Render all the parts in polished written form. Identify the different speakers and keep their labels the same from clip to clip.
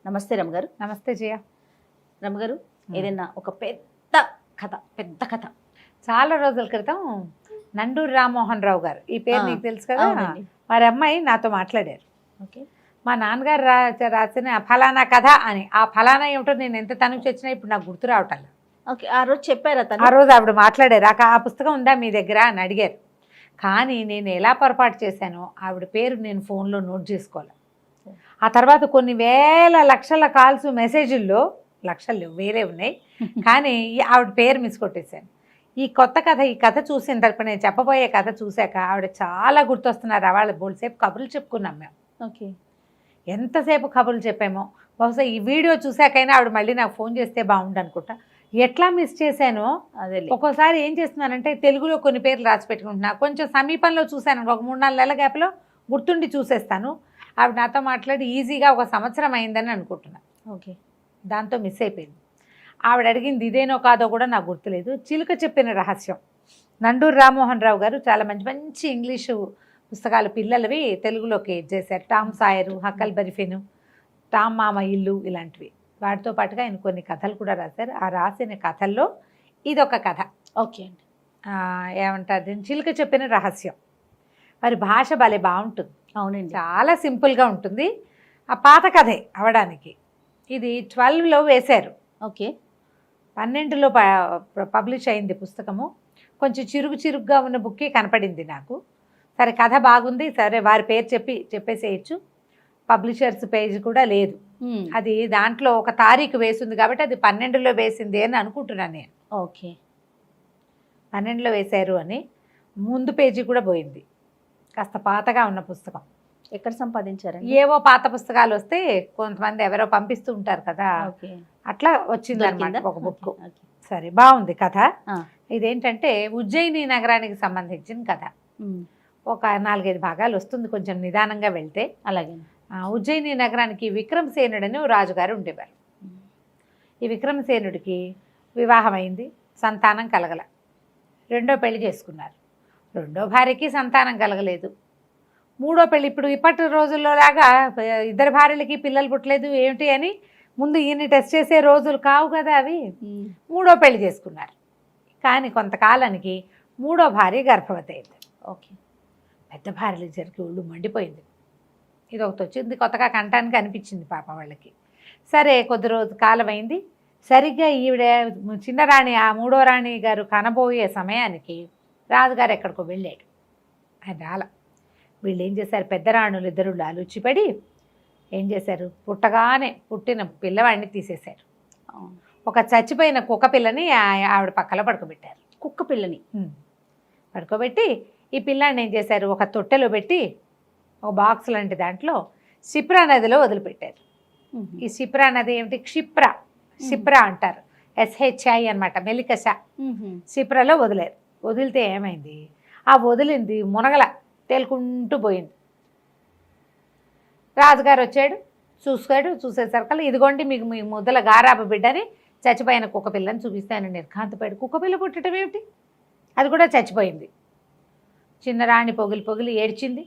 Speaker 1: నమస్తే రమగారు.
Speaker 2: నమస్తే జయ.
Speaker 1: రమగారు, ఏదైనా ఒక పెద్ద కథ
Speaker 2: చాలా రోజుల క్రితం నండూరి రామ్మోహన్ రావు గారు, ఈ పేరు నీకు తెలుసు కదా, వారి అమ్మాయి నాతో మాట్లాడారు.
Speaker 1: ఓకే.
Speaker 2: మా నాన్నగారు రాసిన ఫలానా కథ అని. ఆ ఫలానా ఏమిటో నేను ఎంత తనుకు వచ్చినా ఇప్పుడు నాకు గుర్తు రావటం.
Speaker 1: ఓకే, ఆ రోజు చెప్పారా తను?
Speaker 2: ఆ రోజు ఆవిడ మాట్లాడారు, ఆ పుస్తకం ఉందా మీ దగ్గర అని అడిగారు. కానీ నేను ఎలా పొరపాటు చేశానో ఆవిడ పేరు నేను ఫోన్లో నోట్ చేసుకోవాలి. ఆ తర్వాత కొన్ని వేల లక్షల కాల్స్ మెసేజ్ల్లో లక్షలు వేరే ఉన్నాయి, కానీ ఆవిడ పేరు మిస్ కొట్టేశాను. ఈ కథ చూసిన తర్వాత నేను చెప్పబోయే కథ చూశాక ఆవిడ చాలా గుర్తొస్తున్నారు. వాళ్ళ బోల్సేపు కబుర్లు చెప్పుకున్నాం మేము.
Speaker 1: ఓకే.
Speaker 2: ఎంతసేపు కబుర్లు చెప్పామో. బహుశా ఈ వీడియో చూశాకైనా ఆవిడ మళ్ళీ నాకు ఫోన్ చేస్తే బాగుండు అనుకుంటా. ఎట్లా మిస్ చేశానో
Speaker 1: అదే.
Speaker 2: ఒక్కోసారి ఏం చేస్తున్నానంటే తెలుగులో కొన్ని పేర్లు రాసి పెట్టుకుంటున్నా, కొంచెం సమీపంలో చూశాను, ఒక 3-4 నెలల గ్యాప్లో గుర్తుండి చూసేస్తాను. ఆవిడ నాతో మాట్లాడి ఈజీగా 1 సంవత్సరం అయిందని అనుకుంటున్నా.
Speaker 1: ఓకే.
Speaker 2: దాంతో మిస్ అయిపోయింది. ఆవిడ అడిగింది ఇదేనో కాదో కూడా నాకు గుర్తులేదు. చిలుక చెప్పిన రహస్యం, నండూరి రామ్మోహన్ రావు గారు చాలా మంచి మంచి ఇంగ్లీషు పుస్తకాలు పిల్లలవి తెలుగులోకి చేశారు. టామ్ సాయరు, హక్కల్ బెర్రీఫిన్, టామ్ మామ ఇల్లు ఇలాంటివి. వాటితో పాటుగా ఆయన కొన్ని కథలు కూడా రాశారు. ఆ రాసిన కథల్లో ఇదొక కథ.
Speaker 1: ఓకే అండి.
Speaker 2: ఏమంటారు, చిలుక చెప్పిన రహస్యం. మరి భాష భలే బాగుంటుంది.
Speaker 1: అవునండి,
Speaker 2: చాలా సింపుల్గా ఉంటుంది. ఆ పాత కథే అవడానికి. ఇది 12లో వేశారు.
Speaker 1: ఓకే.
Speaker 2: 12లో పబ్లిష్ అయింది పుస్తకము. కొంచెం చిరుగుగా ఉన్న బుక్కే కనపడింది నాకు. సరే కథ బాగుంది, సరే వారి పేరు చెప్పేసేయచ్చు. పబ్లిషర్స్ పేజ్ కూడా లేదు. అది దాంట్లో ఒక తారీఖు వేసింది కాబట్టి అది 12లో వేసింది అని అనుకుంటున్నాను నేను.
Speaker 1: ఓకే.
Speaker 2: 12లో వేశారు అని. ముందు పేజీ కూడా పోయింది. కాస్త పాతగా ఉన్న పుస్తకం.
Speaker 1: ఎక్కడ సంపాదించారండి?
Speaker 2: ఏవో పాత పుస్తకాలు వస్తే కొంతమంది ఎవరో పంపిస్తూ ఉంటారు కదా, అట్లా వచ్చింది అనమాట ఒక బుక్. సరే బాగుంది కథ. ఇదేంటంటే ఉజ్జయిని నగరానికి సంబంధించిన కథ. ఒక 4-5 భాగాలు వస్తుంది కొంచెం నిదానంగా వెళ్తే.
Speaker 1: అలాగే.
Speaker 2: ఉజ్జయిని నగరానికి విక్రమసేనుడని ఓ రాజుగారు ఉండేవారు. ఈ విక్రమసేనుడికి వివాహం అయింది, సంతానం కలగల. రెండో పెళ్లి చేసుకున్నారు. రెండో భార్యకి సంతానం కలగలేదు. మూడో పెళ్లి, ఇప్పుడు ఇప్పటి రోజుల్లో లాగా 2 భార్యలకి పిల్లలు పుట్టలేదు ఏమిటి అని ముందు ఈయన్ని టెస్ట్ చేసే రోజులు కావు కదా అవి. మూడో పెళ్లి చేసుకున్నారు. కానీ కొంతకాలానికి మూడో భార్య గర్భవతి అయింది.
Speaker 1: ఓకే.
Speaker 2: పెద్ద భార్యలు జరిగి ఒళ్ళు మండిపోయింది. ఇది ఒకటి వచ్చింది కొత్తగా కంటానికి అనిపించింది పాప వాళ్ళకి. సరే కొద్ది రోజు కాలం అయింది. సరిగ్గా ఈవిడ చిన్నరాణి, ఆ మూడో రాణి గారు కనబోయే సమయానికి రాజుగారు ఎక్కడికో వెళ్ళాడు. ఆయన రాల. వీళ్ళు ఏం చేశారు, పెద్ద రాణులు ఇద్దరు ఆలోచిపడి ఏం చేశారు, పుట్టిన పిల్లవాడిని తీసేశారు. ఒక చచ్చిపోయిన కుక్క పిల్లని ఆవిడ పక్కలో పడుకోబెట్టారు.
Speaker 1: కుక్క పిల్లని
Speaker 2: పడుకోబెట్టి ఈ పిల్లాడిని ఏం చేశారు, ఒక తొట్టెలో పెట్టి ఒక బాక్స్ లాంటి దాంట్లో షిప్రా నదిలో వదిలిపెట్టారు. ఈ షిప్రా నది ఏమిటి, క్షిప్రా అంటారు, SHI అనమాట, మెలికష. షిప్రాలో వదిలేరు. వదిలితే ఏమైంది, ఆ వదిలింది మునగల తేలుకుంటూ పోయింది. రాజుగారు వచ్చాడు, చూసేసరికల్లా ఇదిగోండి మీకు మీ ముద్దల గారాబ బిడ్డని చచ్చిపోయిన కుక్క పిల్లని చూపిస్తాను నిర్ఘాంతపడి. కుక్క పిల్ల పుట్టడం ఏమిటి, అది కూడా చచ్చిపోయింది. చిన్నరాణి పొగిలి ఏడ్చింది.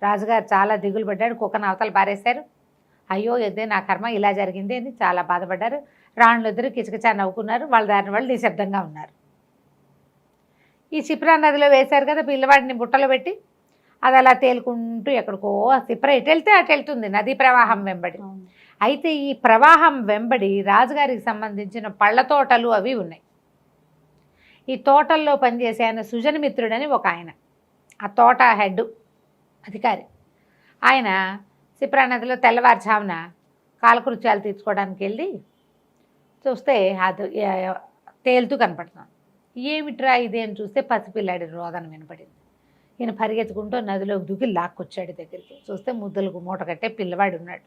Speaker 2: రాజుగారు చాలా దిగులు పడ్డాడు. కుక్కను అవతల పారేశారు. అయ్యో ఎద్దే నా కర్మ ఇలా జరిగింది అని చాలా బాధపడ్డారు. రాణులు ఇద్దరు కిచకిచా నవ్వుకున్నారు. వాళ్ళ దారిని వాళ్ళు నిశ్శబ్దంగా ఉన్నారు. ఈ షిప్రా నదిలో వేశారు కదా పిల్లవాడిని బుట్టలో పెట్టి, అది అలా తేలుకుంటూ ఎక్కడికో ఆ షిప్రా ఎటు వెళ్తే అటు వెళ్తుంది నదీ ప్రవాహం వెంబడి. అయితే ఈ ప్రవాహం వెంబడి రాజుగారికి సంబంధించిన పళ్ళ తోటలు అవి ఉన్నాయి. ఈ తోటల్లో పనిచేసే ఆయన సుజనమిత్రుడని ఒక ఆయన, ఆ తోట హెడ్ అధికారి. ఆయన షిప్రా నదిలో తెల్లవారుజామున కాలకృత్యాలు తీర్చుకోవడానికి వెళ్ళి చూస్తే అది తేలుతూ కనపడుతున్నాం. ఏమిట్రా ఇది అని చూస్తే పసిపిల్లాడి రోదన వినపడింది. ఈయన పరిగెత్తుకుంటూ నదిలోకి దూకి లాక్కొచ్చాడు దగ్గరికి. చూస్తే ముద్దలకు మూట కట్టే పిల్లవాడు ఉన్నాడు.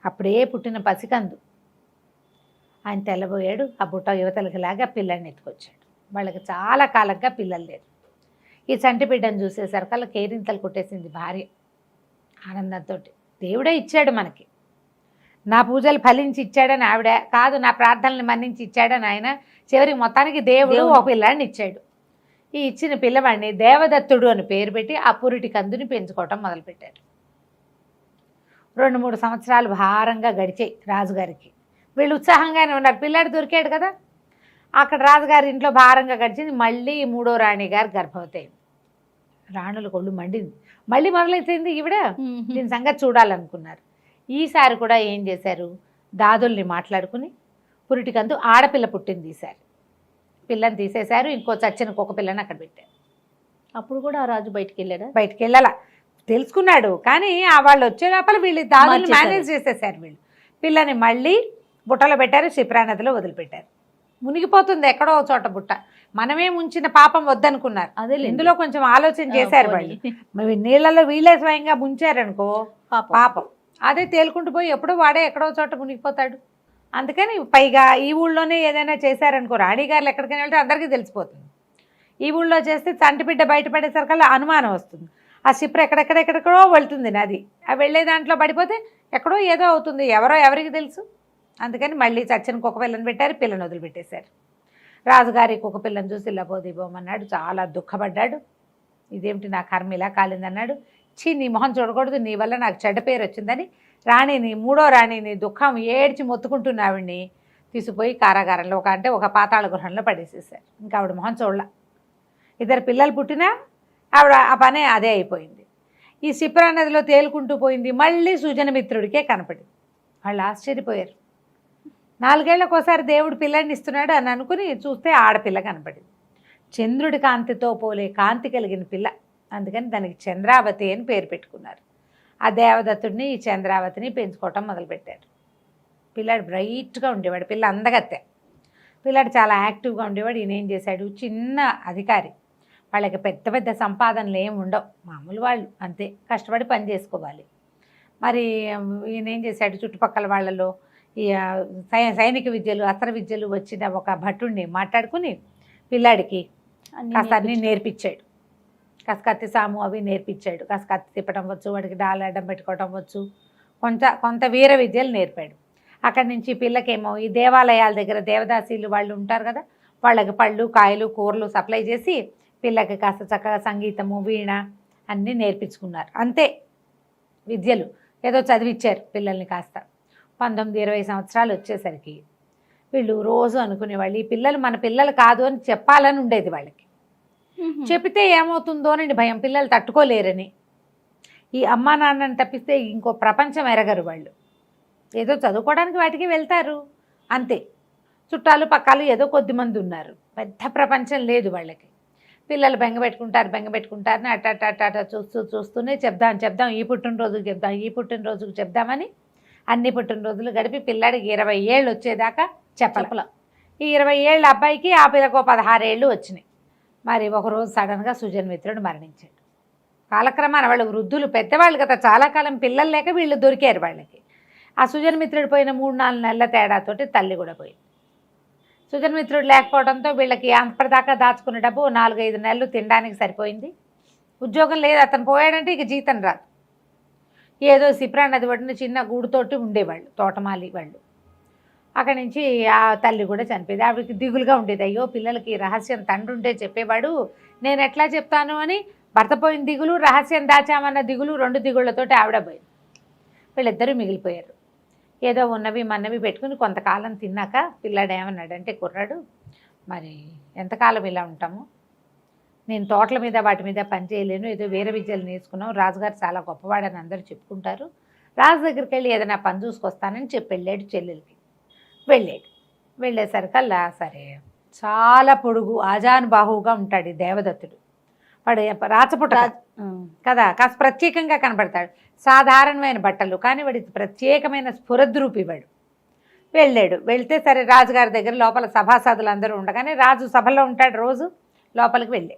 Speaker 2: అప్పుడే పుట్టిన పసికందు. ఆయన తెల్లబోయాడు. ఆ బుట్ట యువతలకి లాగా పిల్లాడిని ఎత్తుకొచ్చాడు. వాళ్ళకి చాలా కాలంగా పిల్లలు లేరు. ఈ చంటి బిడ్డను చూసేసరికల్లా కేరింతలు కొట్టేసింది భార్య ఆనందంతో. దేవుడే ఇచ్చాడు మనకి, నా పూజలు ఫలించి ఇచ్చాడని ఆవిడ కాదు, నా ప్రార్థనలు మన్నించి ఇచ్చాడని ఆయన. చివరికి మొత్తానికి దేవుడు ఒక పిల్లాడిని ఇచ్చాడు. ఈ ఇచ్చిన పిల్లవాడిని దేవదత్తుడు అని పేరు పెట్టి ఆ పురిటి కందుని పెంచుకోవటం మొదలుపెట్టారు. 2-3 సంవత్సరాలు భారంగా గడిచాయి రాజుగారికి. వీళ్ళు ఉత్సాహంగానే ఉన్నారు, పిల్లాడు దొరికాడు కదా. అక్కడ రాజుగారి ఇంట్లో భారంగా గడిచింది. మళ్ళీ 3వ రాణి గారు గర్భవతి అయింది. రాణుల కొళ్ళు మండింది, మళ్ళీ మొదలైపోయింది ఈవిడ. దీని సంగతి చూడాలనుకున్నారు. ఈసారి కూడా ఏం చేశారు, దాదుల్ని మాట్లాడుకుని పురిటికందు ఆడపిల్ల పుట్టింది. ఈసారి పిల్లని తీసేశారు, ఇంకో చచ్చిన కుక్క పిల్లని అక్కడ పెట్టారు.
Speaker 1: అప్పుడు కూడా ఆ రాజు బయటికి వెళ్ళాడా?
Speaker 2: బయటికి వెళ్ళాల తెలుసుకున్నాడు, కానీ ఆ వాళ్ళు వచ్చే లోపల వీళ్ళు దాదుల్ని మేనేజ్ చేసేసారు. వీళ్ళు పిల్లని మళ్ళీ బుట్టలో పెట్టారు, క్షిప్రా నదిలో వదిలిపెట్టారు. మునిగిపోతుంది ఎక్కడో చోట బుట్ట. మనమే ముంచిన పాపం వద్దనుకున్నారు.
Speaker 1: అదే
Speaker 2: ఇందులో కొంచెం ఆలోచన చేశారు వాళ్ళు. మరి నీళ్ళలో వీళ్ళే స్వయంగా ముంచారనుకో పాపం, అదే తేలుకుంటూ పోయి ఎప్పుడో వాడే ఎక్కడో చోట మునిగిపోతాడు. అందుకని పైగా ఈ ఊళ్ళోనే ఏదైనా చేశారనుకో, రాణిగారులు ఎక్కడికైనా వెళ్తే అందరికీ తెలిసిపోతుంది. ఈ ఊళ్ళో చేస్తే చంటి బిడ్డ బయటపడేసరికల్లా అనుమానం వస్తుంది. ఆ క్షిప్ర ఎక్కడెక్కడెక్కడెక్కడో వెళ్తుంది నది, ఆ వెళ్ళే దాంట్లో పడిపోతే ఎక్కడో ఏదో అవుతుంది, ఎవరో ఎవరికి తెలుసు. అందుకని మళ్ళీ చచ్చిన కుక్క పిల్లని పెట్టారు, పిల్లని వదిలిపెట్టేశారు. రాజుగారి కుక్క పిల్లని చూసి లబోదిబోమన్నాడు, చాలా దుఃఖపడ్డాడు. ఇదేమిటి నా కర్మ ఇలా కాలిందన్నాడు. నీ మొహం చూడకూడదు, నీ వల్ల నాకు చెడ్డ పేరు వచ్చిందని రాణిని, 3వ రాణిని దుఃఖం ఏడ్చి మొత్తుకుంటున్న ఆవిడ్ని తీసుకుపోయి కారాగారంలో ఒక పాతాళ గృహంలో పడేసేసారు. ఇంకా ఆవిడ మొహం చూడలా. 2 పిల్లలు పుట్టినా ఆవిడ ఆ పనే అదే అయిపోయింది. ఈ క్షిప్రా నదిలో తేలుకుంటూ పోయింది, మళ్ళీ సుజనమిత్రుడికే కనపడింది. వాళ్ళు ఆశ్చర్యపోయారు. 4 ఏళ్లకోసారి దేవుడు పిల్లని ఇస్తున్నాడు అని అనుకుని చూస్తే ఆడపిల్ల కనపడింది. చంద్రుడి కాంతితో పోలే కాంతి కలిగిన పిల్ల, అందుకని దానికి చంద్రావతి అని పేరు పెట్టుకున్నారు. ఆ దేవదత్తుడిని ఈ చంద్రావతిని పెంచుకోవటం మొదలుపెట్టారు. పిల్లాడు బ్రైట్గా ఉండేవాడు, పిల్ల అందగత్తె. పిల్లాడు చాలా యాక్టివ్గా ఉండేవాడు. ఈయన ఏం చేశాడు, చిన్న అధికారి, వాళ్ళకి పెద్ద పెద్ద సంపాదనలు ఏమి ఉండవు, మామూలు వాళ్ళు అంతే, కష్టపడి పని చేసుకోవాలి. మరి ఈయన ఏం చేశాడు, చుట్టుపక్కల వాళ్ళలో ఈ సైనిక విద్యలు అస్త్ర విద్యలు వచ్చిన ఒక భటుడిని మాట్లాడుకుని పిల్లాడికి కాస్త అన్నీ నేర్పించాడు. కాస్త కత్తి సాము అవి నేర్పించాడు. కాస్త కత్తి తిప్పడం వచ్చు, వాడికి డాల్ అడ్డం పెట్టుకోవడం వచ్చు, కొంత వీర విద్యలు నేర్పాడు. అక్కడి నుంచి పిల్లకేమో ఈ దేవాలయాల దగ్గర దేవదాసీలు వాళ్ళు ఉంటారు కదా, వాళ్ళకి పళ్ళు కాయలు కూరలు సప్లై చేసి పిల్లకి కాస్త చక్కగా సంగీతము వీణ అన్నీ నేర్పించుకున్నారు. అంతే విద్యలు ఏదో చదివిచ్చారు పిల్లల్ని. కాస్త 19-20 సంవత్సరాలు వచ్చేసరికి వీళ్ళు రోజు అనుకునేవాళ్ళు, ఈ పిల్లలు మన పిల్లలు కాదు అని చెప్పాలని ఉండేది వాళ్ళకి. చెప్తే ఏమవుతుందోనని భయం, పిల్లలు తట్టుకోలేరని. ఈ అమ్మా నాన్నని తప్పిస్తే ఇంకో ప్రపంచం ఎరగరు వాళ్ళు. ఏదో చదువుకోవడానికి వాటికి వెళ్తారు అంతే. చుట్టాలు పక్కాలు ఏదో కొద్దిమంది ఉన్నారు, పెద్ద ప్రపంచం లేదు వాళ్ళకి. పిల్లలు బెంగపెట్టుకుంటారని అట్ట చూస్తూనే చెప్దాం ఈ పుట్టినరోజుకు చెప్దామని అన్ని పుట్టినరోజులు గడిపి పిల్లాడికి 20 ఏళ్ళు వచ్చేదాకా చెప్పల. ఈ 20 ఏళ్ళ అబ్బాయికి ఆ పిల్లకు 16 ఏళ్ళు వచ్చినాయి. మరి ఒకరోజు సడన్గా సుజన్మిత్రుడు మరణించాడు. కాలక్రమాన వాళ్ళు వృద్ధులు పెద్దవాళ్ళు కదా, చాలా కాలం పిల్లలు లేక వీళ్ళు దొరికారు వాళ్ళకి. ఆ సుజన్మిత్రుడు పోయిన 3-4 నెలల తేడాతోటి తల్లి కూడా పోయింది. సుజన్మిత్రుడు లేకపోవడంతో వీళ్ళకి అప్పటిదాకా దాచుకున్న డబ్బు 4-5 నెలలు తినడానికి సరిపోయింది. ఉద్యోగం లేదు, అతను పోయాడంటే ఇక జీతం రాదు. ఏదో క్షిప్రా నది ఒడ్డున చిన్న గూడుతోటి ఉండేవాళ్ళు, తోటమాలి వాళ్ళు. అక్కడి నుంచి ఆ తల్లి కూడా చనిపోయింది. ఆవిడకి దిగులుగా ఉండేది, అయ్యో పిల్లలకి రహస్యం తండ్రి ఉంటే చెప్పేవాడు, నేను ఎట్లా చెప్తాను అని. భర్త పోయిన దిగులు, రహస్యం దాచామన్న దిగులు, 2 దిగుళ్ళతోటి ఆవిడ పోయింది. వీళ్ళిద్దరూ మిగిలిపోయారు. ఏదో ఉన్నవి మన్నవి పెట్టుకుని కొంతకాలం తిన్నాక పిల్లాడు ఏమన్నాడంటే, కుర్రాడు మరి ఎంతకాలం ఇలా ఉంటాము, నేను తోటల మీద వాటి మీద పని చేయలేను, ఏదో వేరే విద్యలు నేర్చుకున్నాం, రాజుగారు చాలా గొప్పవాడని అందరూ చెప్పుకుంటారు, రాజు దగ్గరికి వెళ్ళి ఏదైనా పని చూసుకొస్తానని చెప్పి వెళ్ళాడు. చెల్లెలకి వెళ్ళేసరికల్లా సరే చాలా పొడుగు ఆజానుబాహువుగా ఉంటాడు ఈ దేవదత్తుడు. వాడు రాచపుట కదా, కాస్త ప్రత్యేకంగా కనపడతాడు. సాధారణమైన బట్టలు, కానీ వాడి ప్రత్యేకమైన స్ఫురద్రూపి వాడు. వెళ్తే సరే రాజుగారి దగ్గర లోపల సభాసదులు అందరూ ఉండగానే, రాజు సభలో ఉంటాడు రోజు, లోపలికి వెళ్ళి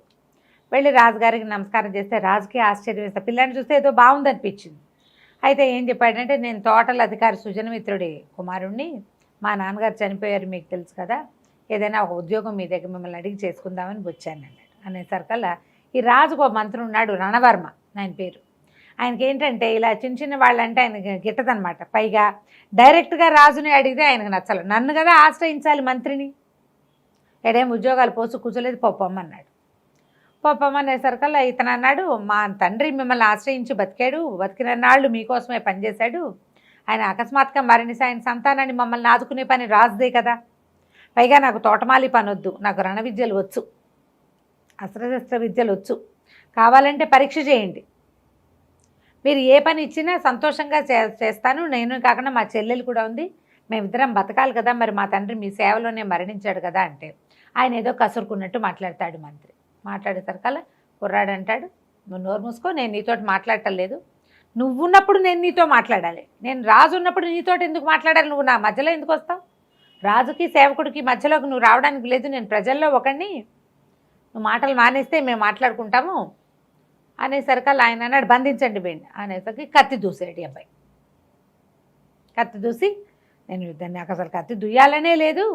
Speaker 2: రాజుగారికి నమస్కారం చేస్తే రాజుకి ఆశ్చర్యం వేస్తే, పిల్లని చూస్తే ఏదో బాగుందనిపించింది. అయితే ఏం చెప్పాడంటే, నేను తోటల అధికారి సుజనమిత్రుడి కుమారుణ్ణి, మా నాన్నగారు చనిపోయారు మీకు తెలుసు కదా, ఏదైనా ఒక ఉద్యోగం మీ దగ్గర మిమ్మల్ని అడిగి చేసుకుందామని వచ్చాను అన్నాడు. అనేసరికల్లా ఈ రాజుకు ఒక మంత్రి ఉన్నాడు, రణవర్మ ఆయన పేరు. ఆయనకి ఏంటంటే ఇలా చిన్న వాళ్ళంటే ఆయనకి గిట్టదనమాట. పైగా డైరెక్ట్గా రాజుని అడిగితే ఆయనకు నచ్చలు. నన్ను కదా ఆశ్రయించాలి మంత్రిని, ఎడేం ఉద్యోగాలు పోసు కూర్చోలేదు, పొమ్మన్నాడు. పాపం అనేసరికల్లా ఇతను అన్నాడు, మా తండ్రి మిమ్మల్ని ఆశ్రయించి బతికాడు, బతికిన నాళ్ళు మీకోసమే పనిచేశాడు. ఆయన అకస్మాత్తుగా మరణించి ఆయన సంతానాన్ని మమ్మల్ని ఆదుకునే పని రాజుదే కదా. పైగా నాకు తోటమాలి పని వద్దు, నాకు రణ విద్యలు వచ్చు, అస్త్రశస్త్ర విద్యలు వచ్చు. కావాలంటే పరీక్ష చేయండి, మీరు ఏ పని ఇచ్చినా సంతోషంగా చేస్తాను. నేను కాకుండా మా చెల్లెలు కూడా ఉంది, మేమిద్దరం బతకాలి కదా, మరి మా తండ్రి మీ సేవలోనే మరణించాడు కదా అంటే ఆయన ఏదో కసురుకున్నట్టు మాట్లాడతాడు మంత్రి. మాట్లాడేసరికల్లా కుర్రాడు అంటాడు, నువ్వు నోరు మూసుకో, నేను నీతోటి మాట్లాడటం లేదు. నువ్వున్నప్పుడు నేను నీతో మాట్లాడాలి, నేను రాజు ఉన్నప్పుడు నీతో ఎందుకు మాట్లాడాలి, నువ్వు నా మధ్యలో ఎందుకు వస్తావు? రాజుకి సేవకుడికి మధ్యలోకి నువ్వు రావడానికి లేదు, నేను ప్రజల్లో ఒకడిని, నువ్వు మాటలు మానేస్తే మేము మాట్లాడుకుంటాము అనేసరికల్లా ఆయన అన్నాడు, బంధించండి బెండి అనేసరికి కత్తి దూసాడు ఈ అబ్బాయి. కత్తి దూసి, నేను యుద్ధాన్ని నాకు అసలు కత్తి దుయ్యాలనే లేదు,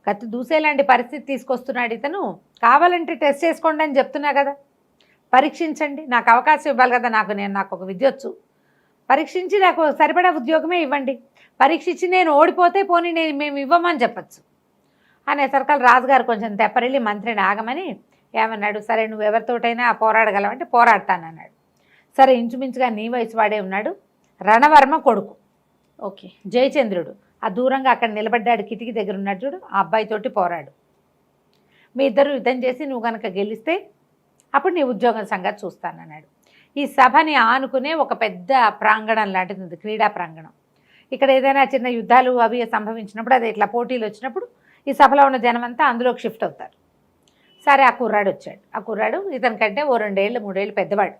Speaker 2: కత్తి దూసేలాంటి పరిస్థితి తీసుకొస్తున్నాడు ఇతను, కావాలంటే టెస్ట్ చేసుకోండి అని చెప్తున్నా కదా, పరీక్షించండి, నాకు అవకాశం ఇవ్వాలి కదా, నాకు ఒక విద్య వచ్చు, పరీక్షించి నాకు సరిపడా ఉద్యోగమే ఇవ్వండి, పరీక్షించి నేను ఓడిపోతే పోనీ మేము ఇవ్వమని చెప్పచ్చు అనేసరికల్ రాజుగారు కొంచెం తెప్పరిల్లి మంత్రిని ఆగమని ఏమన్నాడు, సరే నువ్వు ఎవరితోటైనా పోరాడగలవంటే పోరాడతానన్నాడు. సరే ఇంచుమించుగా నీ వయసు వాడే ఉన్నాడు, రణవర్మ కొడుకు,
Speaker 1: ఓకే,
Speaker 2: జయచంద్రుడు. ఆ దూరంగా అక్కడ నిలబడ్డాడు, కిటికీ దగ్గర ఉన్నాడు చూడు, ఆ అబ్బాయితోటి పోరాడు. మీ ఇద్దరు యుద్ధం చేసి నువ్వు కనుక గెలిస్తే అప్పుడు నీ ఉద్యోగం సంగతి చూస్తానన్నాడు. ఈ సభని ఆనుకునే ఒక పెద్ద ప్రాంగణం లాంటిది ఉంది, క్రీడా ప్రాంగణం. ఇక్కడ ఏదైనా చిన్న యుద్ధాలు అవి సంభవించినప్పుడు, అది ఇట్లా పోటీలు వచ్చినప్పుడు ఈ సభలో ఉన్న జనమంతా అందులోకి షిఫ్ట్ అవుతారు. సరే ఆ కుర్రాడు వచ్చాడు. ఆ కుర్రాడు ఇతని కంటే ఓ 2 ఏళ్ళు 3 ఏళ్ళు పెద్దవాడు,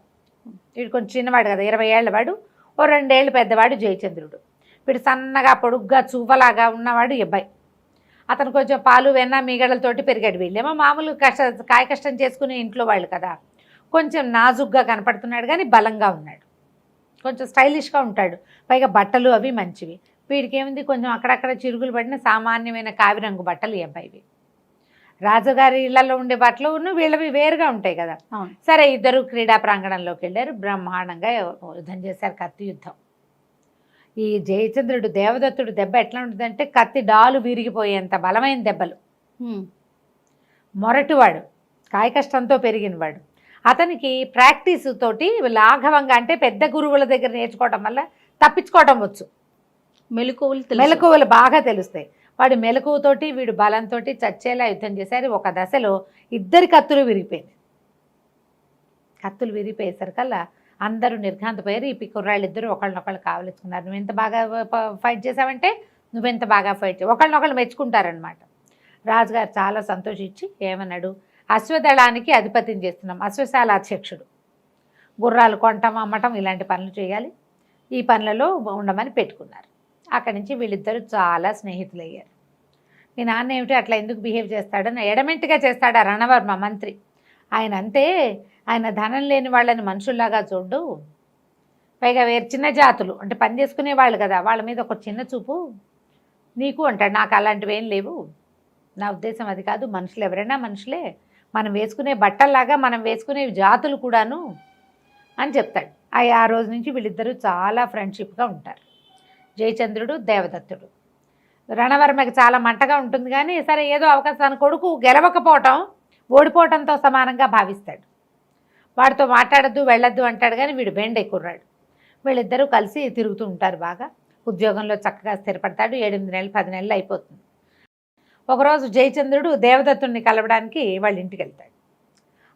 Speaker 2: వీడు కొంచెం చిన్నవాడు కదా, 20 ఏళ్ళ వాడు, ఓ 2 ఏళ్ళు పెద్దవాడు జయచంద్రుడు. వీడు సన్నగా పొడుగ్గా చువ్వలాగా ఉన్నవాడు అబ్బాయి. అతను కొంచెం పాలు వెన్న మీగడలతోటి పెరిగాడు. వీళ్ళేమో మామూలు కాయ కష్టం చేసుకునే ఇంట్లో వాళ్ళు కదా, కొంచెం నాజుగ్గా కనపడుతున్నాడు కానీ బలంగా ఉన్నాడు, కొంచెం స్టైలిష్గా ఉంటాడు, పైగా బట్టలు అవి మంచివి. వీడికి ఏముంది, కొంచెం అక్కడక్కడ చిరుగులు పడిన సామాన్యమైన కావిరంగు బట్టలు ఈ అబ్బాయివి. రాజుగారి ఇళ్లలో ఉండే బట్టలు వీళ్ళవి వేరుగా ఉంటాయి కదా. సరే ఇద్దరు క్రీడా ప్రాంగణంలోకి వెళ్ళారు, బ్రహ్మాండంగా యుద్ధం చేశారు, కత్తి యుద్ధం. ఈ జయచంద్రుడు దేవదత్తుడు దెబ్బ ఎట్లా ఉంటుందంటే కత్తి డాలు విరిగిపోయేంత బలమైన దెబ్బలు. మొరటివాడు, కాయ కష్టంతో పెరిగినవాడు. అతనికి ప్రాక్టీస్ తోటి లాఘవంగా, అంటే పెద్ద గురువుల దగ్గర నేర్చుకోవటం వల్ల తప్పించుకోవటం వచ్చు, మెలకువలు బాగా తెలుస్తాయి. వాడి మెలకువతోటి వీడు బలంతో చచ్చేలా యుద్ధం చేశారు. ఒక దశలో ఇద్దరి కత్తులు విరిగిపోయింది. కత్తులు విరిగిపోయేసరికల్లా అందరూ నిర్ఘాంతపోయారు. ఈ కుర్రాళ్ళిద్దరూ ఒకళ్ళనొకళ్ళు కావలించుకున్నారు. నువ్వు ఎంత బాగా ఫైట్ చేసావంటే నువ్వెంత బాగా ఫైట్ చేసావు, ఒకళ్ళనొకళ్ళు మెచ్చుకుంటారనమాట. రాజుగారు చాలా సంతోషించి ఏమన్నాడు, అశ్వదళానికి అధిపతిని చేస్తున్నాం, అశ్వశాల అధ్యక్షుడు, గుర్రాలు కొనటం అమ్మటం ఇలాంటి పనులు చేయాలి, ఈ పనులలో ఉండమని పెట్టుకున్నారు. అక్కడి నుంచి వీళ్ళిద్దరూ చాలా స్నేహితులయ్యారు. మీ నాన్న ఏమిటి అట్లా ఎందుకు బిహేవ్ చేస్తాడని ఎడమెంట్గా చేస్తాడు ఆ రణవర్మ మంత్రి. ఆయన అంతే, ఆయన ధనం లేని వాళ్ళని మనుషుల్లాగా చూడు, పైగా వేరు చిన్న జాతులు అంటే పని చేసుకునే వాళ్ళు కదా, వాళ్ళ మీద ఒక చిన్న చూపు నీకు అంటాడు. నాకు అలాంటివి ఏం లేవు, నా ఉద్దేశం అది కాదు, మనుషులు ఎవరైనా మనుషులే, మనం వేసుకునే బట్టల్లాగా మనం వేసుకునే జాతులు కూడాను అని చెప్తాడు. ఆ రోజు నుంచి వీళ్ళిద్దరూ చాలా ఫ్రెండ్షిప్గా ఉంటారు, జయచంద్రుడు దేవదత్తుడు. రణవర్మకి చాలా మంటగా ఉంటుంది కానీ సరే ఏదో అవకాశం, కొడుకు గెలవకపోవటం ఓడిపోవటంతో సమానంగా భావిస్తాడు. వాడితో మాట్లాడద్దు వెళ్ళొద్దు అంటాడు కానీ వీడు బెండ్ ఎక్కుర్రాడు. వీళ్ళిద్దరూ కలిసి తిరుగుతూ ఉంటారు బాగా, ఉద్యోగంలో చక్కగా స్థిరపడతాడు. 7-8 నెలలు 10 నెలలు అయిపోతుంది. ఒకరోజు జయచంద్రుడు దేవదత్తుడిని కలవడానికి వాళ్ళ ఇంటికి వెళ్తాడు.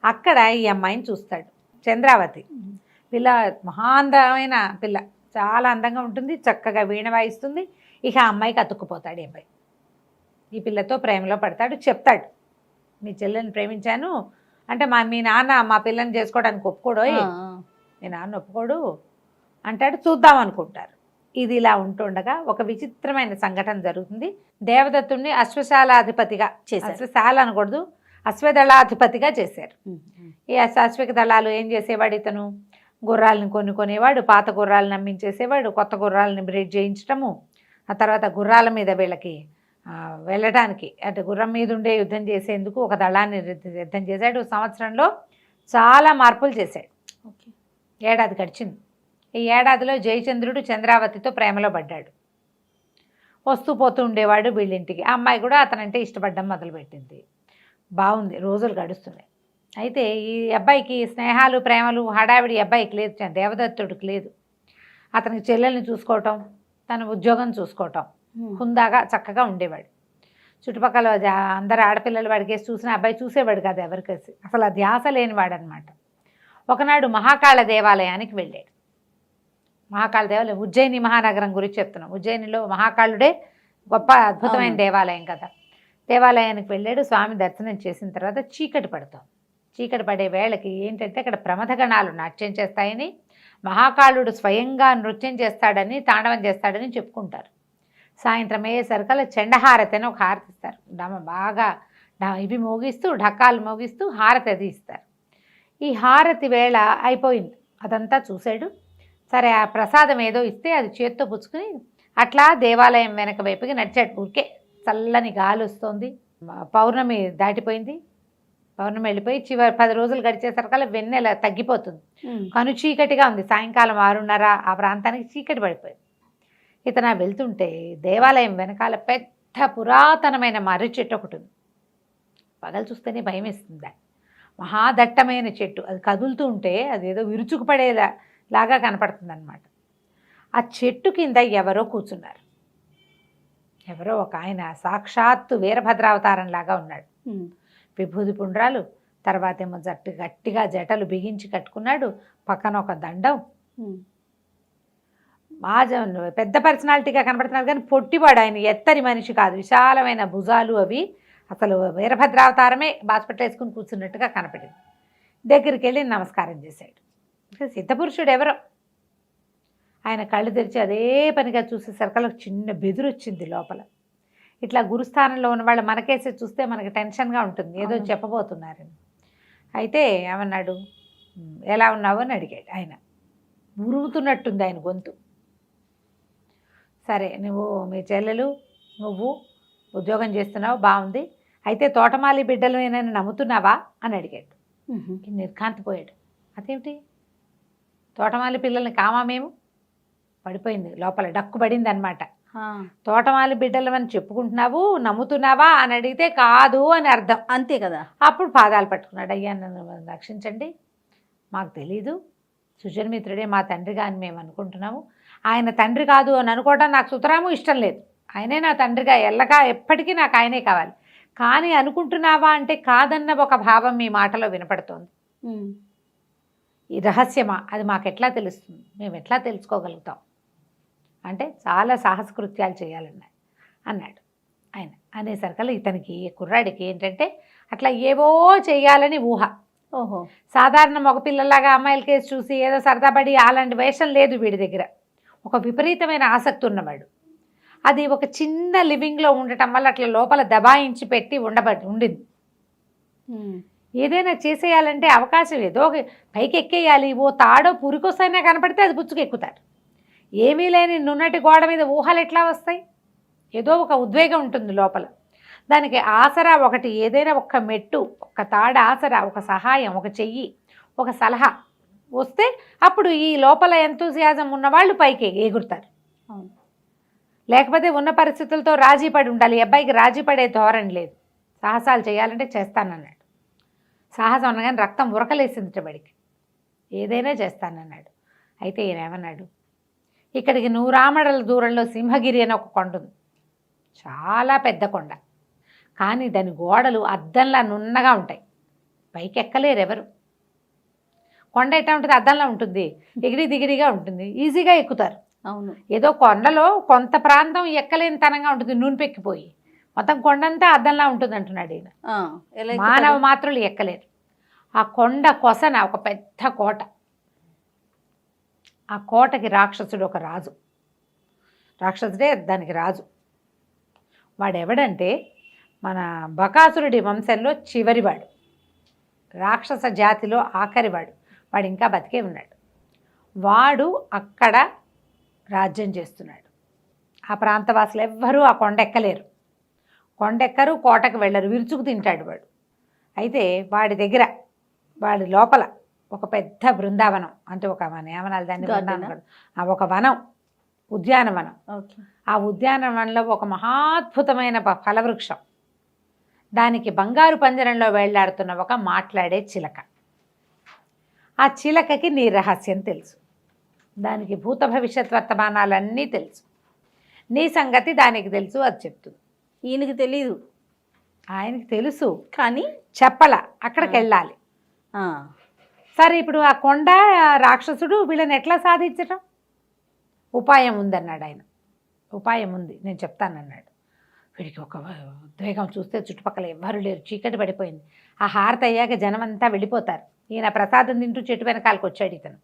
Speaker 2: అక్కడ ఈ అమ్మాయిని చూస్తాడు, చంద్రావతి పిల్ల, మహాందమైన పిల్ల, చాలా అందంగా ఉంటుంది, చక్కగా వీణ వాయిస్తుంది. ఇక ఆ అమ్మాయికి అతుక్కుపోతాడు. ఈ అబ్బాయి ఈ పిల్లతో ప్రేమలో పడతాడు. చెప్తాడు, మీ చెల్లెని ప్రేమించాను అంటే మీ నాన్న మా పిల్లని చేసుకోవడానికి ఒప్పుకోడోయ్, మీ నాన్న ఒప్పుకోడు అంటాడు. చూద్దాం అనుకుంటారు. ఇది ఇలా ఉంటుండగా ఒక విచిత్రమైన సంఘటన జరుగుతుంది. దేవదత్తుడిని అశ్వశాలాధిపతిగా చేశారు, అశ్వశాల అనకూడదు, అశ్వదళాధిపతిగా చేశారు. ఈ అశ్విక దళాలు ఏం చేసేవాడు, ఇతను గుర్రాలను కొనేవాడు, పాత గుర్రాలను నమ్మించేసేవాడు, కొత్త గుర్రాలని బ్రీడ్ చేయించడము, ఆ తర్వాత గుర్రాల మీద వీళ్ళకి వెళ్ళడానికి అంటే గుర్రం మీద ఉండే యుద్ధం చేసేందుకు ఒక దళాన్ని యుద్ధం చేశాడు. సంవత్సరంలో చాలా మార్పులు చేశాడు. ఏడాది గడిచింది. ఈ ఏడాదిలో జయచంద్రుడు చంద్రావతితో ప్రేమలో పడ్డాడు. వస్తూ పోతూ ఉండేవాడు వీళ్ళింటికి. ఆ అమ్మాయి కూడా అతనంటే ఇష్టపడడం మొదలుపెట్టింది. బాగుంది, రోజులు గడుస్తున్నాయి. అయితే ఈ అబ్బాయికి స్నేహాలు ప్రేమలు హడావిడి అబ్బాయికి లేదు, దేవదత్తుడికి లేదు. అతనికి చెల్లెల్ని చూసుకోవటం, తన ఉద్యోగం చూసుకోవటం, హుందాగా చక్కగా ఉండేవాడు. చుట్టుపక్కల అందరు ఆడపిల్లలు వాడికేసి చూసిన అబ్బాయి చూసేవాడు కాదు ఎవరికేసి, అసలు ఆ ధ్యాస లేనివాడు అనమాట. ఒకనాడు మహాకాళ దేవాలయానికి వెళ్ళాడు. మహాకాళ దేవాలయం ఉజ్జయిని మహానగరం గురించి చెప్తున్నాం. ఉజ్జయినిలో మహాకాళుడే గొప్ప అద్భుతమైన దేవాలయం కదా. దేవాలయానికి వెళ్ళాడు. స్వామి దర్శనం చేసిన తర్వాత చీకటి పడతాం. చీకటి పడే వేళకి ఏంటంటే అక్కడ ప్రమథగణాలు నాట్యం చేస్తాయని, మహాకాళుడు స్వయంగా నృత్యం చేస్తాడని, తాండవం చేస్తాడని చెప్పుకుంటారు. సాయంత్రం అయ్యేసరికల్లా చండహారతి అని ఒక హారతి ఇస్తారు. బాగా ఇవి మోగిస్తూ ఢక్కాలు మోగిస్తూ హారతి అది ఇస్తారు. ఈ హారతి వేళ అయిపోయింది. అదంతా చూశాడు. సరే ఆ ప్రసాదం ఏదో ఇస్తే అది చేత్తో పుచ్చుకుని అట్లా దేవాలయం వెనక వైపుకి నడిచాడు. ఊరికే చల్లని గాలి వస్తుంది. పౌర్ణమి దాటిపోయింది. పౌర్ణమి వెళ్ళిపోయి చివరి 10 రోజులు గడిచేసరికల్లా వెన్నెల తగ్గిపోతుంది. కను చీకటిగా ఉంది. సాయంకాలం 6:30 ఆ ప్రాంతానికి చీకటి పడిపోయింది. ఇతను వెళ్తుంటే దేవాలయం వెనకాల పెద్ద పురాతనమైన మర్రి చెట్టు ఒకటి ఉంది. పగలు చూస్తేనే భయం వేస్తుంది. మహాదట్టమైన చెట్టు, అది కదులుతూ ఉంటే అదేదో విరుచుకుపడేలా లాగా కనపడుతుంది అనమాట. ఆ చెట్టు కింద ఎవరో కూర్చున్నారు. ఎవరో ఒక ఆయన సాక్షాత్తు వీరభద్రావతారం లాగా ఉన్నాడు. విభూది పుండ్రాలు, తర్వాత ఏమో గట్టిగా జటలు బిగించి కట్టుకున్నాడు. పక్కన ఒక దండం. పెద్ద పర్సనాలిటీగా కనపడుతున్నాడు కానీ పొట్టివాడు ఆయన, ఎత్తరి మనిషి కాదు. విశాలమైన భుజాలు అవి. అసలు వీరభద్రావతారమే బాస్పట్ల వేసుకుని కూర్చున్నట్టుగా కనపడింది. దగ్గరికి వెళ్ళి నమస్కారం చేశాడు. సిద్ధపురుషుడు ఎవరో. ఆయన కళ్ళు తెరిచి అదే పనిగా చూసేసరికి చిన్న బెదురు వచ్చింది లోపల. ఇట్లా గురుస్థానంలో ఉన్న వాళ్ళు మనకేసి చూస్తే మనకి టెన్షన్గా ఉంటుంది, ఏదో చెప్పబోతున్నారని. అయితే ఏమన్నాడు, ఎలా ఉన్నావు అని అడిగాడు. ఆయన ఉరుగుతున్నట్టుంది ఆయన గొంతు. సరే, మీ చెల్లెలు నువ్వు ఉద్యోగం చేస్తున్నావు, బాగుంది. అయితే తోటమాలి బిడ్డలు ఏమైనా నమ్ముతున్నావా అని అడిగాడు. నిర్ఘాంతపోయాడు. అదేమిటి, తోటమాలి పిల్లల్ని కామా మేము? పడిపోయింది లోపల, డక్కు పడింది అనమాట. తోటమాలి బిడ్డలు అని చెప్పుకుంటున్నావు, నమ్ముతున్నావా అని అడిగితే కాదు అని అర్థం,
Speaker 1: అంతే కదా.
Speaker 2: అప్పుడు పాదాలు పట్టుకున్నాడు. అయ్యా నన్ను రక్షించండి, మాకు తెలీదు, సుజన్మిత్రుడే మా తండ్రిగా అని మేము అనుకుంటున్నాము. ఆయన తండ్రి కాదు అని అనుకోవడం నాకు సుతరాము ఇష్టం లేదు. ఆయనే నా తండ్రిగా ఎల్లగా ఎప్పటికీ నాకు ఆయనే కావాలి. కానీ అనుకుంటున్నావా అంటే కాదన్న ఒక భావం మీ మాటలో వినపడుతోంది. ఈ రహస్యమా, అది మాకు ఎట్లా తెలుస్తుంది, మేము ఎట్లా తెలుసుకోగలుగుతాం అంటే చాలా సాహసకృత్యాలు చేయాలన్నాడు అన్నాడు ఆయన. అనేసరికల్లా ఇతనికి కుర్రాడికి ఏంటంటే అట్లా ఏవో చేయాలని ఊహ.
Speaker 1: ఓహో,
Speaker 2: సాధారణ మగపిల్లలాగా అమ్మాయిల కేసు చూసి ఏదో సరదాపడి అలాంటి వేషం లేదు వీడి దగ్గర. ఒక విపరీతమైన ఆసక్తి ఉన్నవాడు. అది ఒక చిన్న లివింగ్లో ఉండటం వల్ల అట్లా లోపల దబాయించి పెట్టి ఉండింది. ఏదైనా చేసేయాలంటే అవకాశం ఏదో పైకి ఎక్కేయాలి, ఓ తాడో పురికొస్తైనా కనపడితే అది పుచ్చుకెక్కుతారు. ఏమీ లేని నున్నటి గోడ మీద ఊహలు ఎట్లా వస్తాయి? ఏదో ఒక ఉద్వేగం ఉంటుంది లోపల. దానికి ఆసరా ఒకటి, ఏదైనా ఒక మెట్టు, ఒక తాడ ఆసరా, ఒక సహాయం, ఒక చెయ్యి, ఒక సలహా వస్తే అప్పుడు ఈ లోపల ఎంతూసియాజం ఉన్నవాళ్ళు పైకి ఎగురుతారు. లేకపోతే ఉన్న పరిస్థితులతో రాజీ పడి ఉండాలి. అబ్బాయికి రాజీ పడే ధోరణి లేదు. సాహసాలు చేయాలంటే చేస్తానన్నాడు. సాహసం అనగానే రక్తం ఉరకలేసింది బడికి. ఏదైనా చేస్తానన్నాడు. అయితే ఈయన ఏమన్నాడు, ఇక్కడికి 100 ఆమడల దూరంలో సింహగిరి అని ఒక కొండ ఉంది. చాలా పెద్ద కొండ, కానీ దాని గోడలు అద్దంలా నున్నగా ఉంటాయి. పైకి ఎక్కలేరు ఎవరు. కొండ ఎట్లా ఉంటుంది, అద్దంలా ఉంటుంది, ఎగిరి దిగిరిగా ఉంటుంది, ఈజీగా ఎక్కుతారు.
Speaker 1: అవును,
Speaker 2: ఏదో కొండలో కొంత ప్రాంతం ఎక్కలేని తనంగా ఉంటుంది, నూనెపెక్కిపోయి. మొత్తం కొండంతా అద్దంలా ఉంటుంది అంటున్నాడు ఈయన. మానవ మాత్రులు ఎక్కలేరు. ఆ కొండ కొసన ఒక పెద్ద కోట. ఆ కోటకి రాక్షసుడు ఒక రాజు. రాక్షసుడే దానికి రాజు. వాడెవడంటే మన బకాసురుడి వంశంలో చివరివాడు, రాక్షస జాతిలో ఆఖరివాడు. వాడు ఇంకా బతికే ఉన్నాడు. వాడు అక్కడ రాజ్యం చేస్తున్నాడు. ఆ ప్రాంతవాసులు ఎవ్వరూ ఆ కొండెక్కలేరు, కొండెక్కరు, కోటకు వెళ్ళరు, విరుచుకు తింటాడు వాడు. అయితే వాడి దగ్గర, వాడి లోపల ఒక పెద్ద బృందావనం, అంటే ఒక మన ఏమనాలి దాన్ని, బృందావనం, ఒక వనం, ఉద్యానవనం. ఆ ఉద్యానవనంలో ఒక మహాద్భుతమైన ఫలవృక్షం, దానికి బంగారు పంజరంలో వేళ్లాడుతున్న ఒక మాట్లాడే చిలక. ఆ చిలకకి నీ రహస్యం తెలుసు, దానికి భూత భవిష్యత్ వర్తమానాలన్నీ తెలుసు, నీ సంగతి దానికి తెలుసు, అది చెప్తుంది.
Speaker 1: ఈయనకి తెలీదు,
Speaker 2: ఆయనకి తెలుసు
Speaker 1: కానీ
Speaker 2: చెప్పల, అక్కడికి వెళ్ళాలి.
Speaker 1: ఆ,
Speaker 2: సరే, ఇప్పుడు ఆ కొండ రాక్షసుడు వీళ్ళని ఎట్లా సాధించటం? ఉపాయం ఉందన్నాడు ఆయన. ఉపాయం ఉంది, నేను చెప్తానన్నాడు. వీడికి ఒక ఉద్వేగం, చూస్తే చుట్టుపక్కల ఎవ్వరు లేరు, చీకటి పడిపోయింది. ఆ హారతి అయ్యాక జనం అంతా వెళ్ళిపోతారు. ఈయన ప్రసాదం తింటూ చెట్టు వెనకాలకు వచ్చాడు ఇతను.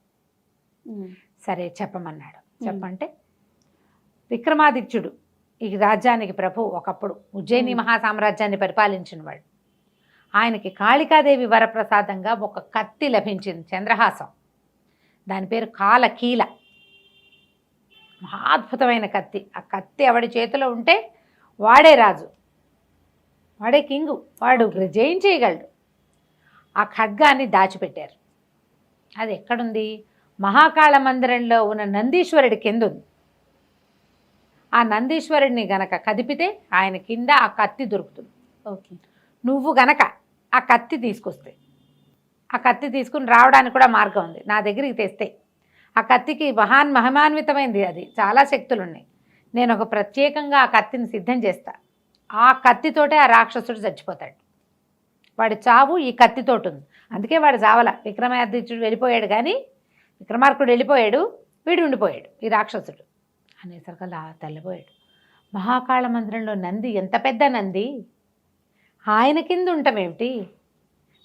Speaker 2: సరే చెప్పమన్నాడు. చెప్పంటే విక్రమాదిత్యుడు ఈ రాజ్యానికి ప్రభు, ఒకప్పుడు ఉజ్జయిని మహాసామ్రాజ్యాన్ని పరిపాలించినవాడు. ఆయనకి కాళికాదేవి వరప్రసాదంగా ఒక కత్తి లభించింది, చంద్రహాసం. దాని పేరు కాలకీల. మహాద్భుతమైన కత్తి. ఆ కత్తి ఎవడి చేతిలో ఉంటే వాడే రాజు, వాడే కింగు, వాడు జయించేయగలడు. ఆ ఖడ్గాన్ని దాచిపెట్టారు. అది ఎక్కడుంది? మహాకాళ మందిరంలో ఉన్న నందీశ్వరుడి కింద ఉంది. ఆ నందీశ్వరుడిని గనక కదిపితే ఆయన కింద ఆ కత్తి దొరుకుతుంది.
Speaker 1: ఓకే,
Speaker 2: నువ్వు గనక ఆ కత్తి తీసుకొస్తే, ఆ కత్తి తీసుకుని రావడానికి కూడా మార్గం ఉంది. నా దగ్గరికి తెస్తే ఆ కత్తికి మహిమాన్వితమైంది, అది చాలా శక్తులు ఉన్నాయి. నేను ఒక ప్రత్యేకంగా ఆ కత్తిని సిద్ధం చేస్తా. ఆ కత్తితోటే ఆ రాక్షసుడు చచ్చిపోతాడు. వాడి చావు ఈ కత్తితోటి ఉంది. అందుకే వాడు చావల. విక్రమాదిత్యుడు వెళ్ళిపోయాడు, కానీ విక్రమార్కుడు వెళ్ళిపోయాడు, వీడు ఉండిపోయాడు, ఈ రాక్షసుడు. అనేసరికి అలా తెల్లబోయాడు. మహాకాళ మందిరంలో నంది, ఎంత పెద్ద నంది, ఆయన కింద ఉంటామేమిటి?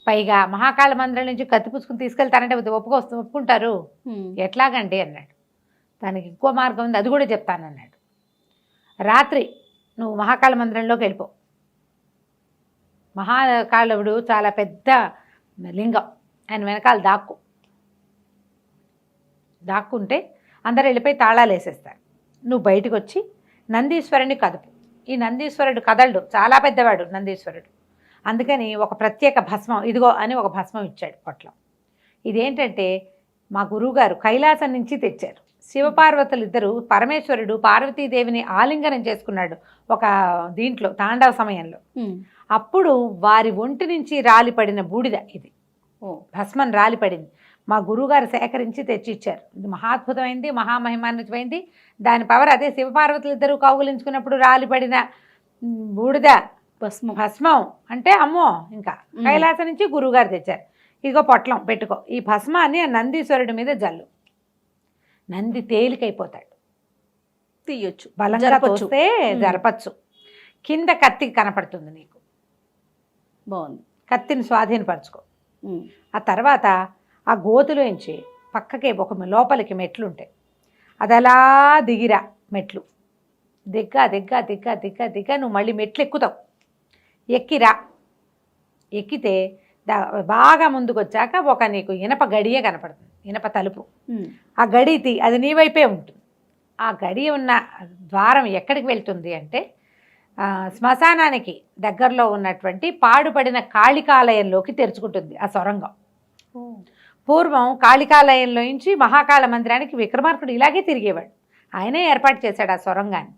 Speaker 2: పైగా మహాకాళ మందిరం నుంచి కత్తి పుచ్చుకుని తీసుకెళ్తారంటే ఒప్పుకుంటారు, ఎట్లాగండి అన్నాడు. దానికి ఇంకో మార్గం ఉంది, అది కూడా చెప్తానన్నాడు. రాత్రి నువ్వు మహాకాళ మందిరంలోకి వెళ్ళిపో. మహాకాళుడు చాలా పెద్ద లింగం, ఆయన వెనకాల దాక్కుంటే అందరు వెళ్ళిపోయి తాళాలు వేసేస్తారు. నువ్వు బయటకు వచ్చి నందీశ్వరుని కదుపు. ఈ నందీశ్వరుడు కదలడు, చాలా పెద్దవాడు నందీశ్వరుడు. అందుకని ఒక ప్రత్యేక భస్మం, ఇదిగో అని ఒక భస్మం ఇచ్చాడు పొట్లం. ఇదేంటంటే మా గురువుగారు కైలాసం నుంచి తెచ్చారు. శివపార్వతులు ఇద్దరు, పరమేశ్వరుడు పార్వతీదేవిని ఆలింగనం చేసుకున్నాడు ఒక దీంట్లో తాండవ సమయంలో. అప్పుడు వారి ఒంటి నుంచి రాలిపడిన బూడిద ఇది, భస్మం రాలిపడింది. మా గురువుగారు సేకరించి తెచ్చిచ్చారు. ఇది మహాద్భుతమైంది, మహామహిమాన్వితమైంది. దాని పవర్ అదే. శివపార్వతులు ఇద్దరు కౌగులించుకున్నప్పుడు రాలిపడిన బూడిద భస్మం అంటే అమ్మో, ఇంకా కైలాసం నుంచి గురువుగారు తెచ్చారు. ఇదిగో పొట్లం పెట్టుకో, ఈ భస్మాన్ని నందీశ్వరుడి మీద జల్లు. నంది తేలికైపోతాడు,
Speaker 1: తీయొచ్చు,
Speaker 2: బలంగా తోస్తే జరపచ్చు. కింద కత్తి కనపడుతుంది నీకు,
Speaker 1: బాగుంది.
Speaker 2: కత్తిని స్వాధీనపరచుకో. ఆ తర్వాత ఆ గోతులోంచి పక్కకే ఒక లోపలికి మెట్లు ఉంటాయి, అది అలా దిగిరా. మెట్లు దిగ్గా నువ్వు మళ్ళీ మెట్లు ఎక్కుతావు. ఎక్కిరా. ఎక్కితే బాగా ముందుకు వచ్చాక ఒక నీకు ఇనప గడియ కనపడుతుంది, ఇనప తలుపు. ఆ గడి అది నీ వైపే ఉంటుంది. ఆ గడి ఉన్న ద్వారం ఎక్కడికి వెళ్తుంది అంటే శ్మశానానికి దగ్గరలో ఉన్నటువంటి పాడుపడిన కాళికాలయంలోకి తెరుచుకుంటుంది ఆ సొరంగం. పూర్వం కాళికాలయంలో నుంచి మహాకాళ మందిరానికి విక్రమార్కుడు ఇలాగే తిరిగేవాడు. ఆయనే ఏర్పాటు చేశాడు ఆ సొరంగాన్ని.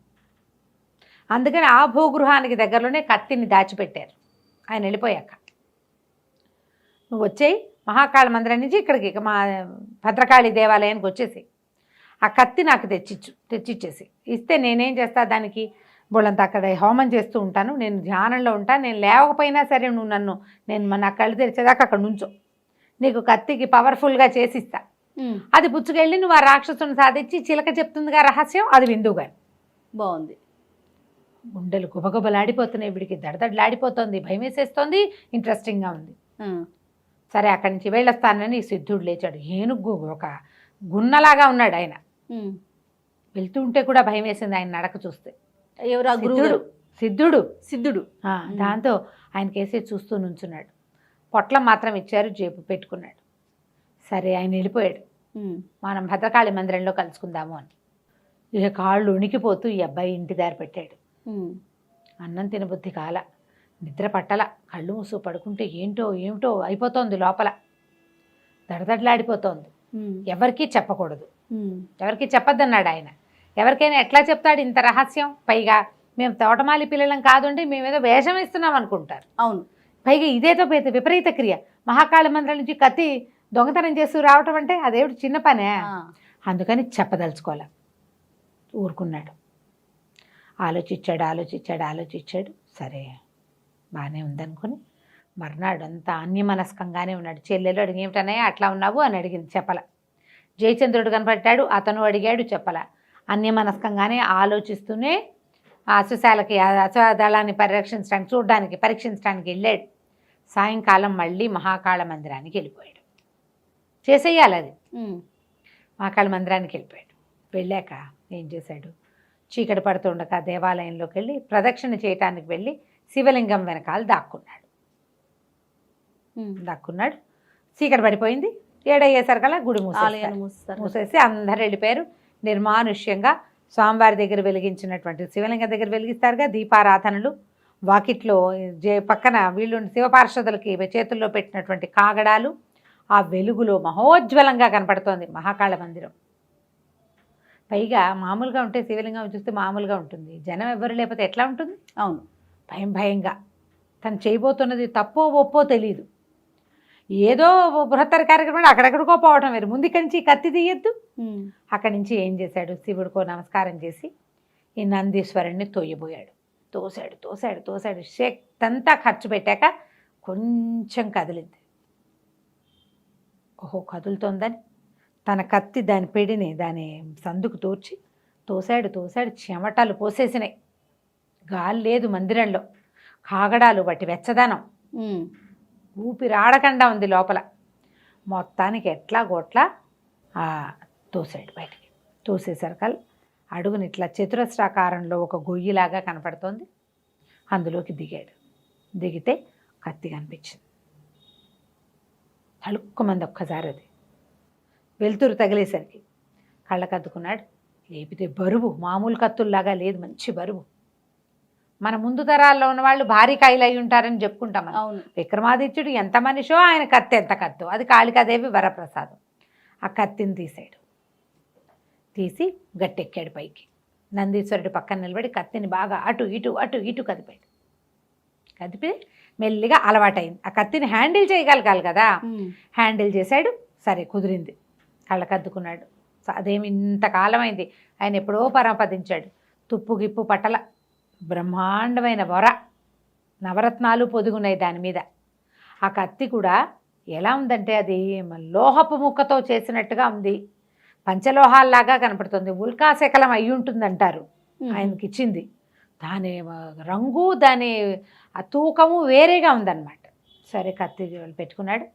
Speaker 2: అందుకని ఆ భూగృహానికి దగ్గరలోనే కత్తిని దాచిపెట్టారు. ఆయన వెళ్ళిపోయాక నువ్వు వచ్చేయి మహాకాళ మందిరం నుంచి ఇక్కడికి మా భద్రకాళి దేవాలయానికి వచ్చేసి ఆ కత్తి నాకు తెచ్చిచ్చేసి ఇస్తే నేనేం చేస్తా, దానికి బోళ్ళంతా అక్కడ హోమం చేస్తూ ఉంటాను. నేను ధ్యానంలో ఉంటాను. నేను లేవకపోయినా సరే నువ్వు నా కళ్ళు తెరిచేదాకా అక్కడ నుంచో, నీకు కత్తికి పవర్ఫుల్గా చేసిస్తా. అది పుచ్చుకెళ్ళి నువ్వు ఆ రాక్షసుని సాధించి చిలక చెప్తుందిగా రహస్యం, అది విందువుగా.
Speaker 1: బాగుంది.
Speaker 2: గుండెలు గుబగుబలాడిపోతున్నాయి, వీడికి దడదడలాడిపోతుంది, భయం వేసేస్తోంది, ఇంట్రెస్టింగ్గా ఉంది. సరే అక్కడి నుంచి వెళ్ళొస్తానని సిద్ధుడు లేచాడు. ఏనుగు ఒక గున్నలాగా ఉన్నాడు ఆయన. వెళ్తూ ఉంటే కూడా భయం వేసింది ఆయన నడక చూస్తే.
Speaker 1: ఎవరు?
Speaker 2: సిద్ధుడు. దాంతో ఆయన కేసే చూస్తూ నుంచున్నాడు. పొట్లం మాత్రం ఇచ్చారు, జేబు పెట్టుకున్నాడు. సరే ఆయన వెళ్ళిపోయాడు. మనం భద్రకాళి మందిరంలో కలుసుకుందాము అని. ఇక కాళ్ళు ఉణికిపోతూ ఈ అబ్బాయి ఇంటి దారి పెట్టాడు. అన్నం తినబుద్ధి కాల, నిద్ర పట్టల, కళ్ళు మూసు పడుకుంటే ఏమిటో అయిపోతోంది లోపల, దడదడలాడిపోతోంది. ఎవరికీ చెప్పకూడదు, ఎవరికి చెప్పొద్దన్నాడు ఆయన. ఎవరికైనా ఎట్లా చెప్తాడు ఇంత రహస్యం? పైగా మేము తోటమాలి పిల్లలం కాదండి, మేమేదో వేషం ఇస్తున్నాం అనుకుంటారు.
Speaker 1: అవును.
Speaker 2: పైగా ఇదేదో విపరీత క్రియ. మహాకాళి మందిరం నుంచి కత్తి దొంగతనం చేస్తూ రావటం అంటే అదేమిటి చిన్న పనే. అందుకని చెప్పదలుచుకోలే, ఊరుకున్నాడు. ఆలోచించాడు. సరే బాగానే ఉందనుకుని మర్నాడు అంతా అన్యమనస్కంగానే ఉన్నాడు. చెల్లెలు అడిగి ఏమిటన్నాయా అట్లా ఉన్నావు అని అడిగింది, చెప్పల. జయచంద్రుడు కనపడ్డాడు, అతను అడిగాడు, చెప్పల. అన్యమనస్కంగానే ఆలోచిస్తూనే అశ్వశాలకి అశ్వదళాన్ని పరీక్షించడానికి వెళ్ళాడు. సాయంకాలం మళ్ళీ మహాకాళ మందిరానికి వెళ్ళిపోయాడు. చేసేయాలి అది. మహాకాళ మందిరానికి వెళ్ళిపోయాడు. వెళ్ళాక ఏం చేశాడు, చీకటి పడుతుండగా దేవాలయంలోకి వెళ్ళి ప్రదక్షిణ చేయటానికి వెళ్ళి శివలింగం వెనకాల దాక్కున్నాడు. చీకటి పడిపోయింది. 7 అయ్యేసరికల్లా గుడి మూసేసి అందరు వెళ్ళిపోయారు. నిర్మానుష్యంగా స్వామివారి దగ్గర వెలిగించినటువంటి శివలింగం దగ్గర వెలిగిస్తారుగా దీపారాధనలు. వాకిట్లో పక్కన వీళ్ళు శివపార్షదులకి చేతుల్లో పెట్టినటువంటి కాగడాలు, ఆ వెలుగులో మహోజ్వలంగా కనపడుతోంది మహాకాళ మందిరం. పైగా మామూలుగా ఉంటే శివలింగం చూస్తే మామూలుగా ఉంటుంది, జనం ఎవరు లేకపోతే ఎట్లా ఉంటుంది?
Speaker 1: అవును,
Speaker 2: భయంగా. తను చేయబోతున్నది తప్పో ఒప్పో తెలియదు. ఏదో బృహత్తర కార్యక్రమం అక్కడెక్కడికో పోవటం వేరు. ముందు ఇక్కడి నుంచి కత్తి తీయద్దు. అక్కడి నుంచి ఏం చేశాడు, శివుడికో నమస్కారం చేసి ఈ నందీశ్వరుణ్ణి తోయబోయాడు. తోసాడు. శక్తి అంతా ఖర్చు పెట్టాక కొంచెం కదిలింది. ఓహో కదులుతోందని తన కత్తి దాని పెడిని దాని సందుకు తోసాడు. చెమటలు పోసేసినాయి. గాలి లేదు మందిరంలో. కాగడాలు బట్టి వెచ్చదనం, ఊపిరాడకుండా ఉంది లోపల. మొత్తానికి ఎట్లా గోట్లా తోసాడు బయటికి. తోసేసరికల్ అడుగుని ఇట్లా చతురస్రాకారంలో ఒక గొయ్యిలాగా కనపడుతోంది. అందులోకి దిగితే కత్తి కనిపించింది. తలుక్కుమంది ఒక్కసారి. అది వెలుతురు తగిలేసరికి కళ్ళకద్దుకున్నాడు. లేపితే బరువు మామూలు కత్తుల్లాగా లేదు, మంచి బరువు. మన ముందు తరాల్లో ఉన్న వాళ్ళు భారీ కాయలు అయి ఉంటారని చెప్పుకుంటాం. విక్రమాదిత్యుడు ఎంత మనిషో ఆయన కత్తి ఎంత కత్తో. అది కాళికాదేవి వరప్రసాదం. ఆ కత్తిని తీసి గట్టెక్కాడు పైకి. నందీశ్వరుడు పక్కన నిలబడి కత్తిని బాగా అటు ఇటు కదిపి మెల్లిగా అలవాటైంది. ఆ కత్తిని హ్యాండిల్ చేయగలగాలి కదా, హ్యాండిల్ చేశాడు. సరే కుదిరింది. కళ్ళకద్దుకున్నాడు. అదేమి ఇంతకాలమైంది, ఆయన ఎప్పుడో పరమపదించాడు. తుప్పు గిప్పు పట్టల, బ్రహ్మాండమైన వర, నవరత్నాలు పొదుగున్నాయి దాని మీద. ఆ కత్తి కూడా ఎలా ఉందంటే అది లోహపు ముక్కతో చేసినట్టుగా ఉంది, పంచలోహాల్లాగా కనపడుతుంది. ఉల్కాశకలం అయి ఉంటుందంటారు ఆయనకి ఇచ్చింది. దాని రంగు దాని ఆ తూకము వేరేగా ఉందన్నమాట. సరే కత్తి పెట్టుకున్నాడు.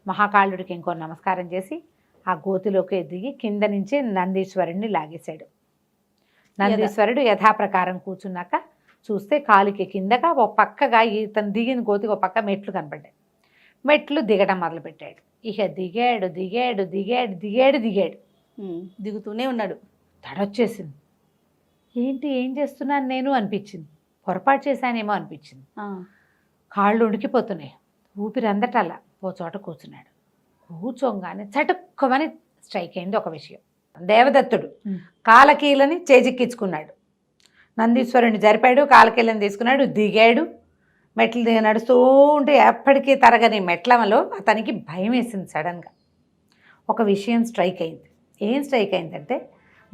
Speaker 2: మహాకాళుడికి ఇంకో నమస్కారం చేసి ఆ గోతిలోకి దిగి కింద నుంచి నందీశ్వరుడిని లాగేశాడు. నందీశ్వరుడు యథాప్రకారం కూర్చున్నాక చూస్తే కాలికి కిందగా ఒక పక్కగా ఇతను దిగిన గోతికి ఒక పక్క మెట్లు కనపడ్డాయి. మెట్లు దిగడం మొదలుపెట్టాడు. ఇక దిగాడు.
Speaker 1: దిగుతూనే ఉన్నాడు.
Speaker 2: తడొచ్చేసింది. ఏం చేస్తున్నాను నేను అనిపించింది. పొరపాటు చేశానేమో అనిపించింది. కాళ్ళు ఉడికిపోతున్నాయి, ఊపిరి అందటల్లా. ఓ చోట కూర్చున్నాడు. కూర్చోగానే చటుక్కమని స్ట్రైక్ అయింది ఒక విషయం. దేవదత్తుడు కాలకీలని చేజిక్కించుకున్నాడు. నందీశ్వరుని జరిపాడు, కాలకీలని తీసుకున్నాడు, దిగాడు. మెట్లు నడుస్తూ ఉంటే ఎప్పటికీ తరగని మెట్లలో అతనికి భయం వేసింది. సడన్గా ఒక విషయం స్ట్రైక్ అయింది. ఏం స్ట్రైక్ అయిందంటే,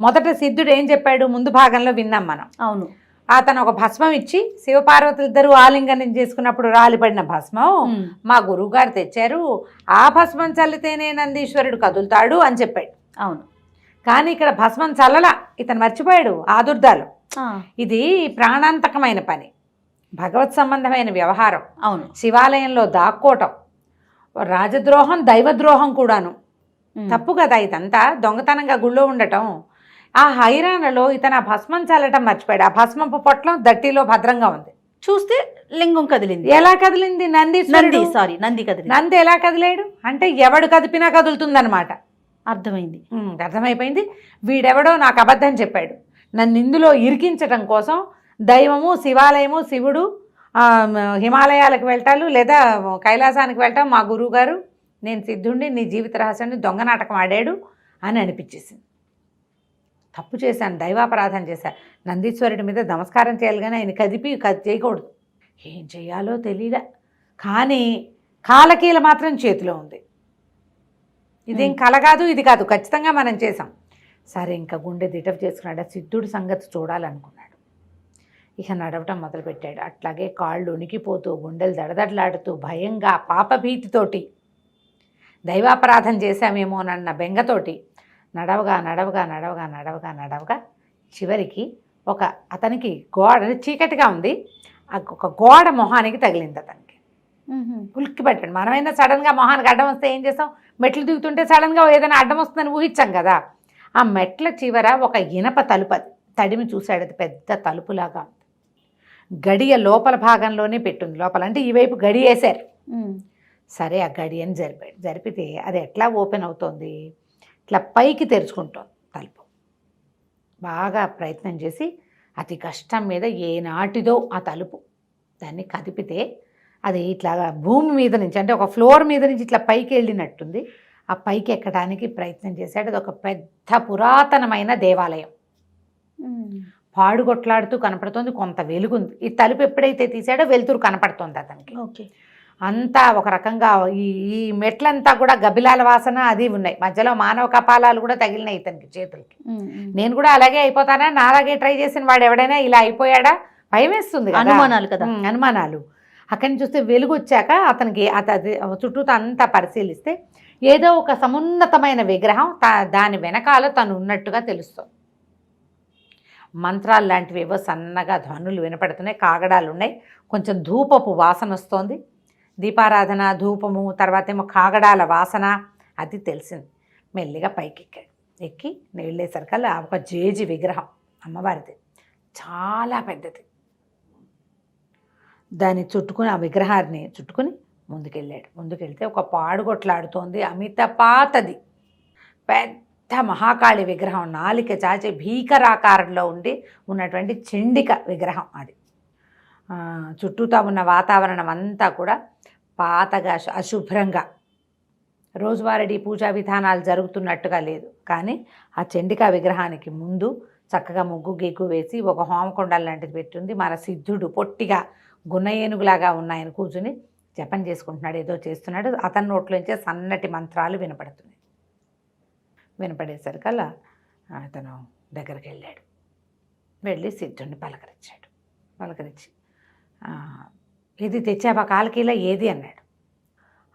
Speaker 2: మొదట సిద్ధుడు ఏం చెప్పాడు ముందు భాగంలో విన్నాం మనం.
Speaker 1: అవును,
Speaker 2: అతను ఒక భస్మం ఇచ్చి శివపార్వతులు ఇద్దరు ఆలింగనం చేసుకున్నప్పుడు రాలిపడిన భస్మం మా గురువుగారు తెచ్చారు, ఆ భస్మం చల్లితేనే నందీశ్వరుడు కదులుతాడు అని చెప్పాడు.
Speaker 1: అవును,
Speaker 2: కానీ ఇక్కడ భస్మం చల్లలా, ఇతను మర్చిపోయాడు ఆదుర్దాలు. ఇది ప్రాణాంతకమైన పని, భగవత్ సంబంధమైన వ్యవహారం.
Speaker 1: అవును,
Speaker 2: శివాలయంలో దాక్కోవటం రాజద్రోహం, దైవద్రోహం కూడాను. తప్పు కదా ఇదంతా, దొంగతనంగా గుళ్ళో ఉండటం. ఆ హైరాణలో ఇతను ఆ భస్మం చల్లటం మర్చిపోయాడు. ఆ భస్మపు పొట్లం దట్టిలో భద్రంగా ఉంది.
Speaker 1: చూస్తే లింగం కదిలింది.
Speaker 2: ఎలా కదిలింది? నంది
Speaker 1: కదిలింది.
Speaker 2: నంది ఎలా కదిలేడు అంటే ఎవడు కదిపినా కదులుతుందన్నమాట. అర్థమైపోయింది. వీడెవడో నాకు అబద్ధం చెప్పాడు, నన్ను ఇందులో ఇరికించటం కోసం దైవము, శివాలయము, శివుడు, హిమాలయాలకు వెళ్ళటాలు లేదా కైలాసానికి వెళ్ళటం మా గురువుగారు, నేను సిద్ధుండి నీ జీవిత రహస్యాన్ని దొంగ నాటకం ఆడాడు అని అనిపించేసింది. తప్పు చేశాను, దైవాపరాధన చేశాను, నందీశ్వరుడి మీద నమస్కారం చేయాలి కానీ ఆయన కదిపి చేయకూడదు. ఏం చేయాలో తెలియలే. కానీ కాలకీల మాత్రం చేతిలో ఉంది. ఇదేం కల కాదు, ఇది కాదు, ఖచ్చితంగా మనం చేసాం. సరే ఇంకా గుండె దిటపు చేసుకున్నాడు. ఆ సిద్ధుడి సంగతి చూడాలనుకున్నాడు. ఇక నడవటం మొదలుపెట్టాడు. అట్లాగే కాళ్ళు ఉనికిపోతూ, గుండెలు దడదడలాడుతూ, భయంగా, పాపభీతితోటి, దైవాపరాధం చేశామేమోనన్న బెంగతోటి నడవగా నడవగా నడవగా నడవగా నడవగా చివరికి అతనికి గోడ చీకటిగా ఉంది, ఒక గోడ మొహానికి తగిలింది. అతనికి ఉలిక్కి పట్టాడు. మనమైనా సడన్గా మొహానికి అడ్డం వస్తే ఏం చేస్తాం? మెట్లు దిగుతుంటే సడన్గా ఏదైనా అడ్డం వస్తుందని ఊహించాం కదా. ఆ మెట్ల చివర ఒక ఇనప తలుపు, తడిమి చూశాడు. అది పెద్ద తలుపులాగా ఉంది. గడియ లోపల భాగంలోనే పెట్టుంది. లోపల అంటే ఈ వైపు గడి వేశారు. సరే ఆ గడియని జరిపాడు. జరిపితే అది ఎట్లా ఓపెన్ అవుతోంది, ఇట్లా పైకి తెరుచుకుంటోంది తలుపు. బాగా ప్రయత్నం చేసి అతి కష్టం మీద ఏనాటిదో ఆ తలుపు దాన్ని కదిపితే అది ఇట్లా భూమి మీద నుంచి, అంటే ఒక ఫ్లోర్ మీద నుంచి ఇట్లా పైకి వెళ్ళినట్టుంది. ఆ పైకి ఎక్కడానికి ప్రయత్నం చేశాడు. అది ఒక పెద్ద పురాతనమైన దేవాలయం. పాడుగొట్లాడుతూ కనపడుతోంది. కొంత వెలుగుంది. ఈ తలుపు ఎప్పుడైతే తీసాడో వెలుతురు కనపడుతోంది అతనికి.
Speaker 1: ఓకే.
Speaker 2: అంతా ఒక రకంగా ఈ మెట్లంతా కూడా గబిలాల వాసన అది ఉన్నాయి. మధ్యలో మానవ కపాలాలు కూడా తగిలినాయి ఇతనికి చేతులకి. నేను కూడా అలాగే అయిపోతానా, నాలాగే ట్రై చేసిన వాడు ఎవడైనా ఇలా అయిపోయాడా, భయం వేస్తుంది.
Speaker 1: అనుమానాలు కదా,
Speaker 2: అనుమానాలు. అక్కడి నుంచి చూస్తే వెలుగు వచ్చాక అతనికి చుట్టూతో అంతా పరిశీలిస్తే ఏదో ఒక సమున్నతమైన విగ్రహం దాని వెనకాల తను ఉన్నట్టుగా తెలుస్తుంది. మంత్రాలు లాంటివి ఏవో సన్నగా ధ్వనులు వినపడుతున్నాయి, కాగడాలు ఉన్నాయి, కొంచెం ధూపపు వాసన వస్తోంది. దీపారాధన, ధూపము, తర్వాత ఏమో కాగడాల వాసన, అది తెలిసింది. మెల్లిగా పైకి ఎక్కాడు. ఎక్కి వెళ్ళేసరికల్లా ఒక జేజి విగ్రహం అమ్మవారిది, చాలా పెద్దది. దాన్ని చుట్టుకుని, ఆ విగ్రహాన్ని చుట్టుకుని ముందుకెళ్ళాడు. ముందుకెళ్తే ఒక పాడుగొట్లాడుతోంది, అమిత పాతది పెద్ద మహాకాళి విగ్రహం, నాలిక చాచి భీకరాకారంలో ఉన్నటువంటి చండిక విగ్రహం అది. చుట్టూతా ఉన్న వాతావరణం అంతా కూడా పాతగా, అశుభ్రంగా, రోజువారీ పూజా విధానాలు జరుగుతున్నట్టుగా లేదు. కానీ ఆ చండికా విగ్రహానికి ముందు చక్కగా ముగ్గు గీకు వేసి ఒక హోమకొండాల లాంటిది పెట్టుంది. మన సిద్ధుడు పొట్టిగా గున్న ఏనుగులాగా ఉన్నాయని కూర్చుని జపం చేసుకుంటున్నాడు, ఏదో చేస్తున్నాడు. అతని నోట్లోంచే సన్నటి మంత్రాలు వినపడుతున్నాయి. వినపడేసరికల్లా అతను దగ్గరికి వెళ్ళాడు. వెళ్ళి సిద్ధుడిని పలకరించాడు. పలకరించి ఇది తెచ్చావా కాలకీలా, ఏది అన్నాడు.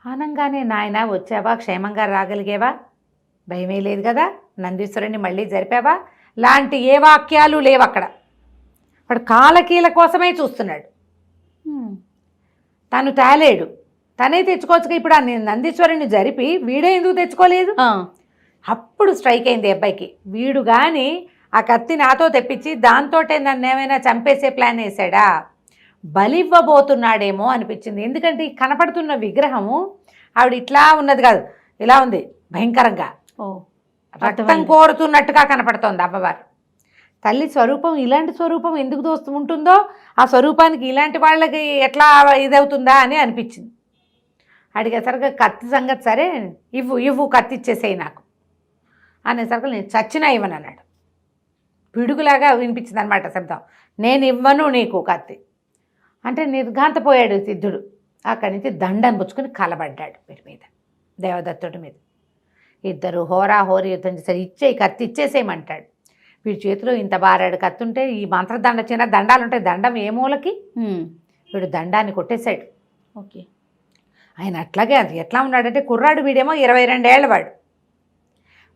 Speaker 2: ఆనంగానే, నాయన వచ్చావా, క్షేమంగా రాగలిగేవా, భయమే లేదు కదా, నందీశ్వరుని మళ్ళీ జరిపావా, లాంటి ఏ వాక్యాలు లేవు అక్కడ. వాడు కాలకీల కోసమే చూస్తున్నాడు. తను తేలేడు, తనే తెచ్చుకోవచ్చు. ఇప్పుడు ఆ నందీశ్వరుని జరిపి వీడే ఎందుకు తెచ్చుకోలేదు? అప్పుడు స్ట్రైక్ అయింది అబ్బాయికి. వీడు కానీ ఆ కత్తి నాతో తెప్పించి దాంతోటే నన్ను ఏమైనా చంపేసే ప్లాన్ వేసాడా, బలివ్వబోతున్నాడేమో అనిపించింది. ఎందుకంటే ఈ కనపడుతున్న విగ్రహము ఆవిడ ఇట్లా ఉన్నది కాదు, ఇలా ఉంది భయంకరంగా, రక్తం కోరుతున్నట్టుగా కనపడుతోంది అమ్మవారు. తల్లి స్వరూపం ఇలాంటి స్వరూపం ఎందుకు ఉంటుందో, ఆ స్వరూపానికి ఇలాంటి వాళ్ళకి ఎట్లా ఇదవుతుందా అని అనిపించింది. అడిగేసరికి కత్తి సంగతి సరే, ఇవ్వు కత్తి ఇచ్చేసేయి నాకు అనేసరికి నేను చచ్చినా ఇవ్వను అన్నాడు. పిడుగులాగా వినిపించింది అనమాట శబ్దం. నేను ఇవ్వను నీకు కత్తి అంటే నిర్ఘాంతపోయాడు సిద్ధుడు. అక్కడి నుంచి దండం పుచ్చుకొని కలబడ్డాడు వీడి మీద, దేవదత్తుడి మీద. ఇద్దరు హోరాహోరీ యుద్ధం చేశారు. కత్తి ఇచ్చేసేయమంటాడు. వీడి చేతిలో ఇంత బారాడు కత్తి ఉంటే, ఈ మంత్రదండ చిన్న దండాలు ఉంటాయి, దండం ఏ మూలకి, వీడు దండాన్ని కొట్టేశాడు.
Speaker 1: ఓకే.
Speaker 2: ఆయన అట్లాగే అది ఎట్లా ఉన్నాడంటే, కుర్రాడు వీడేమో 22 ఏళ్ళ వాడు,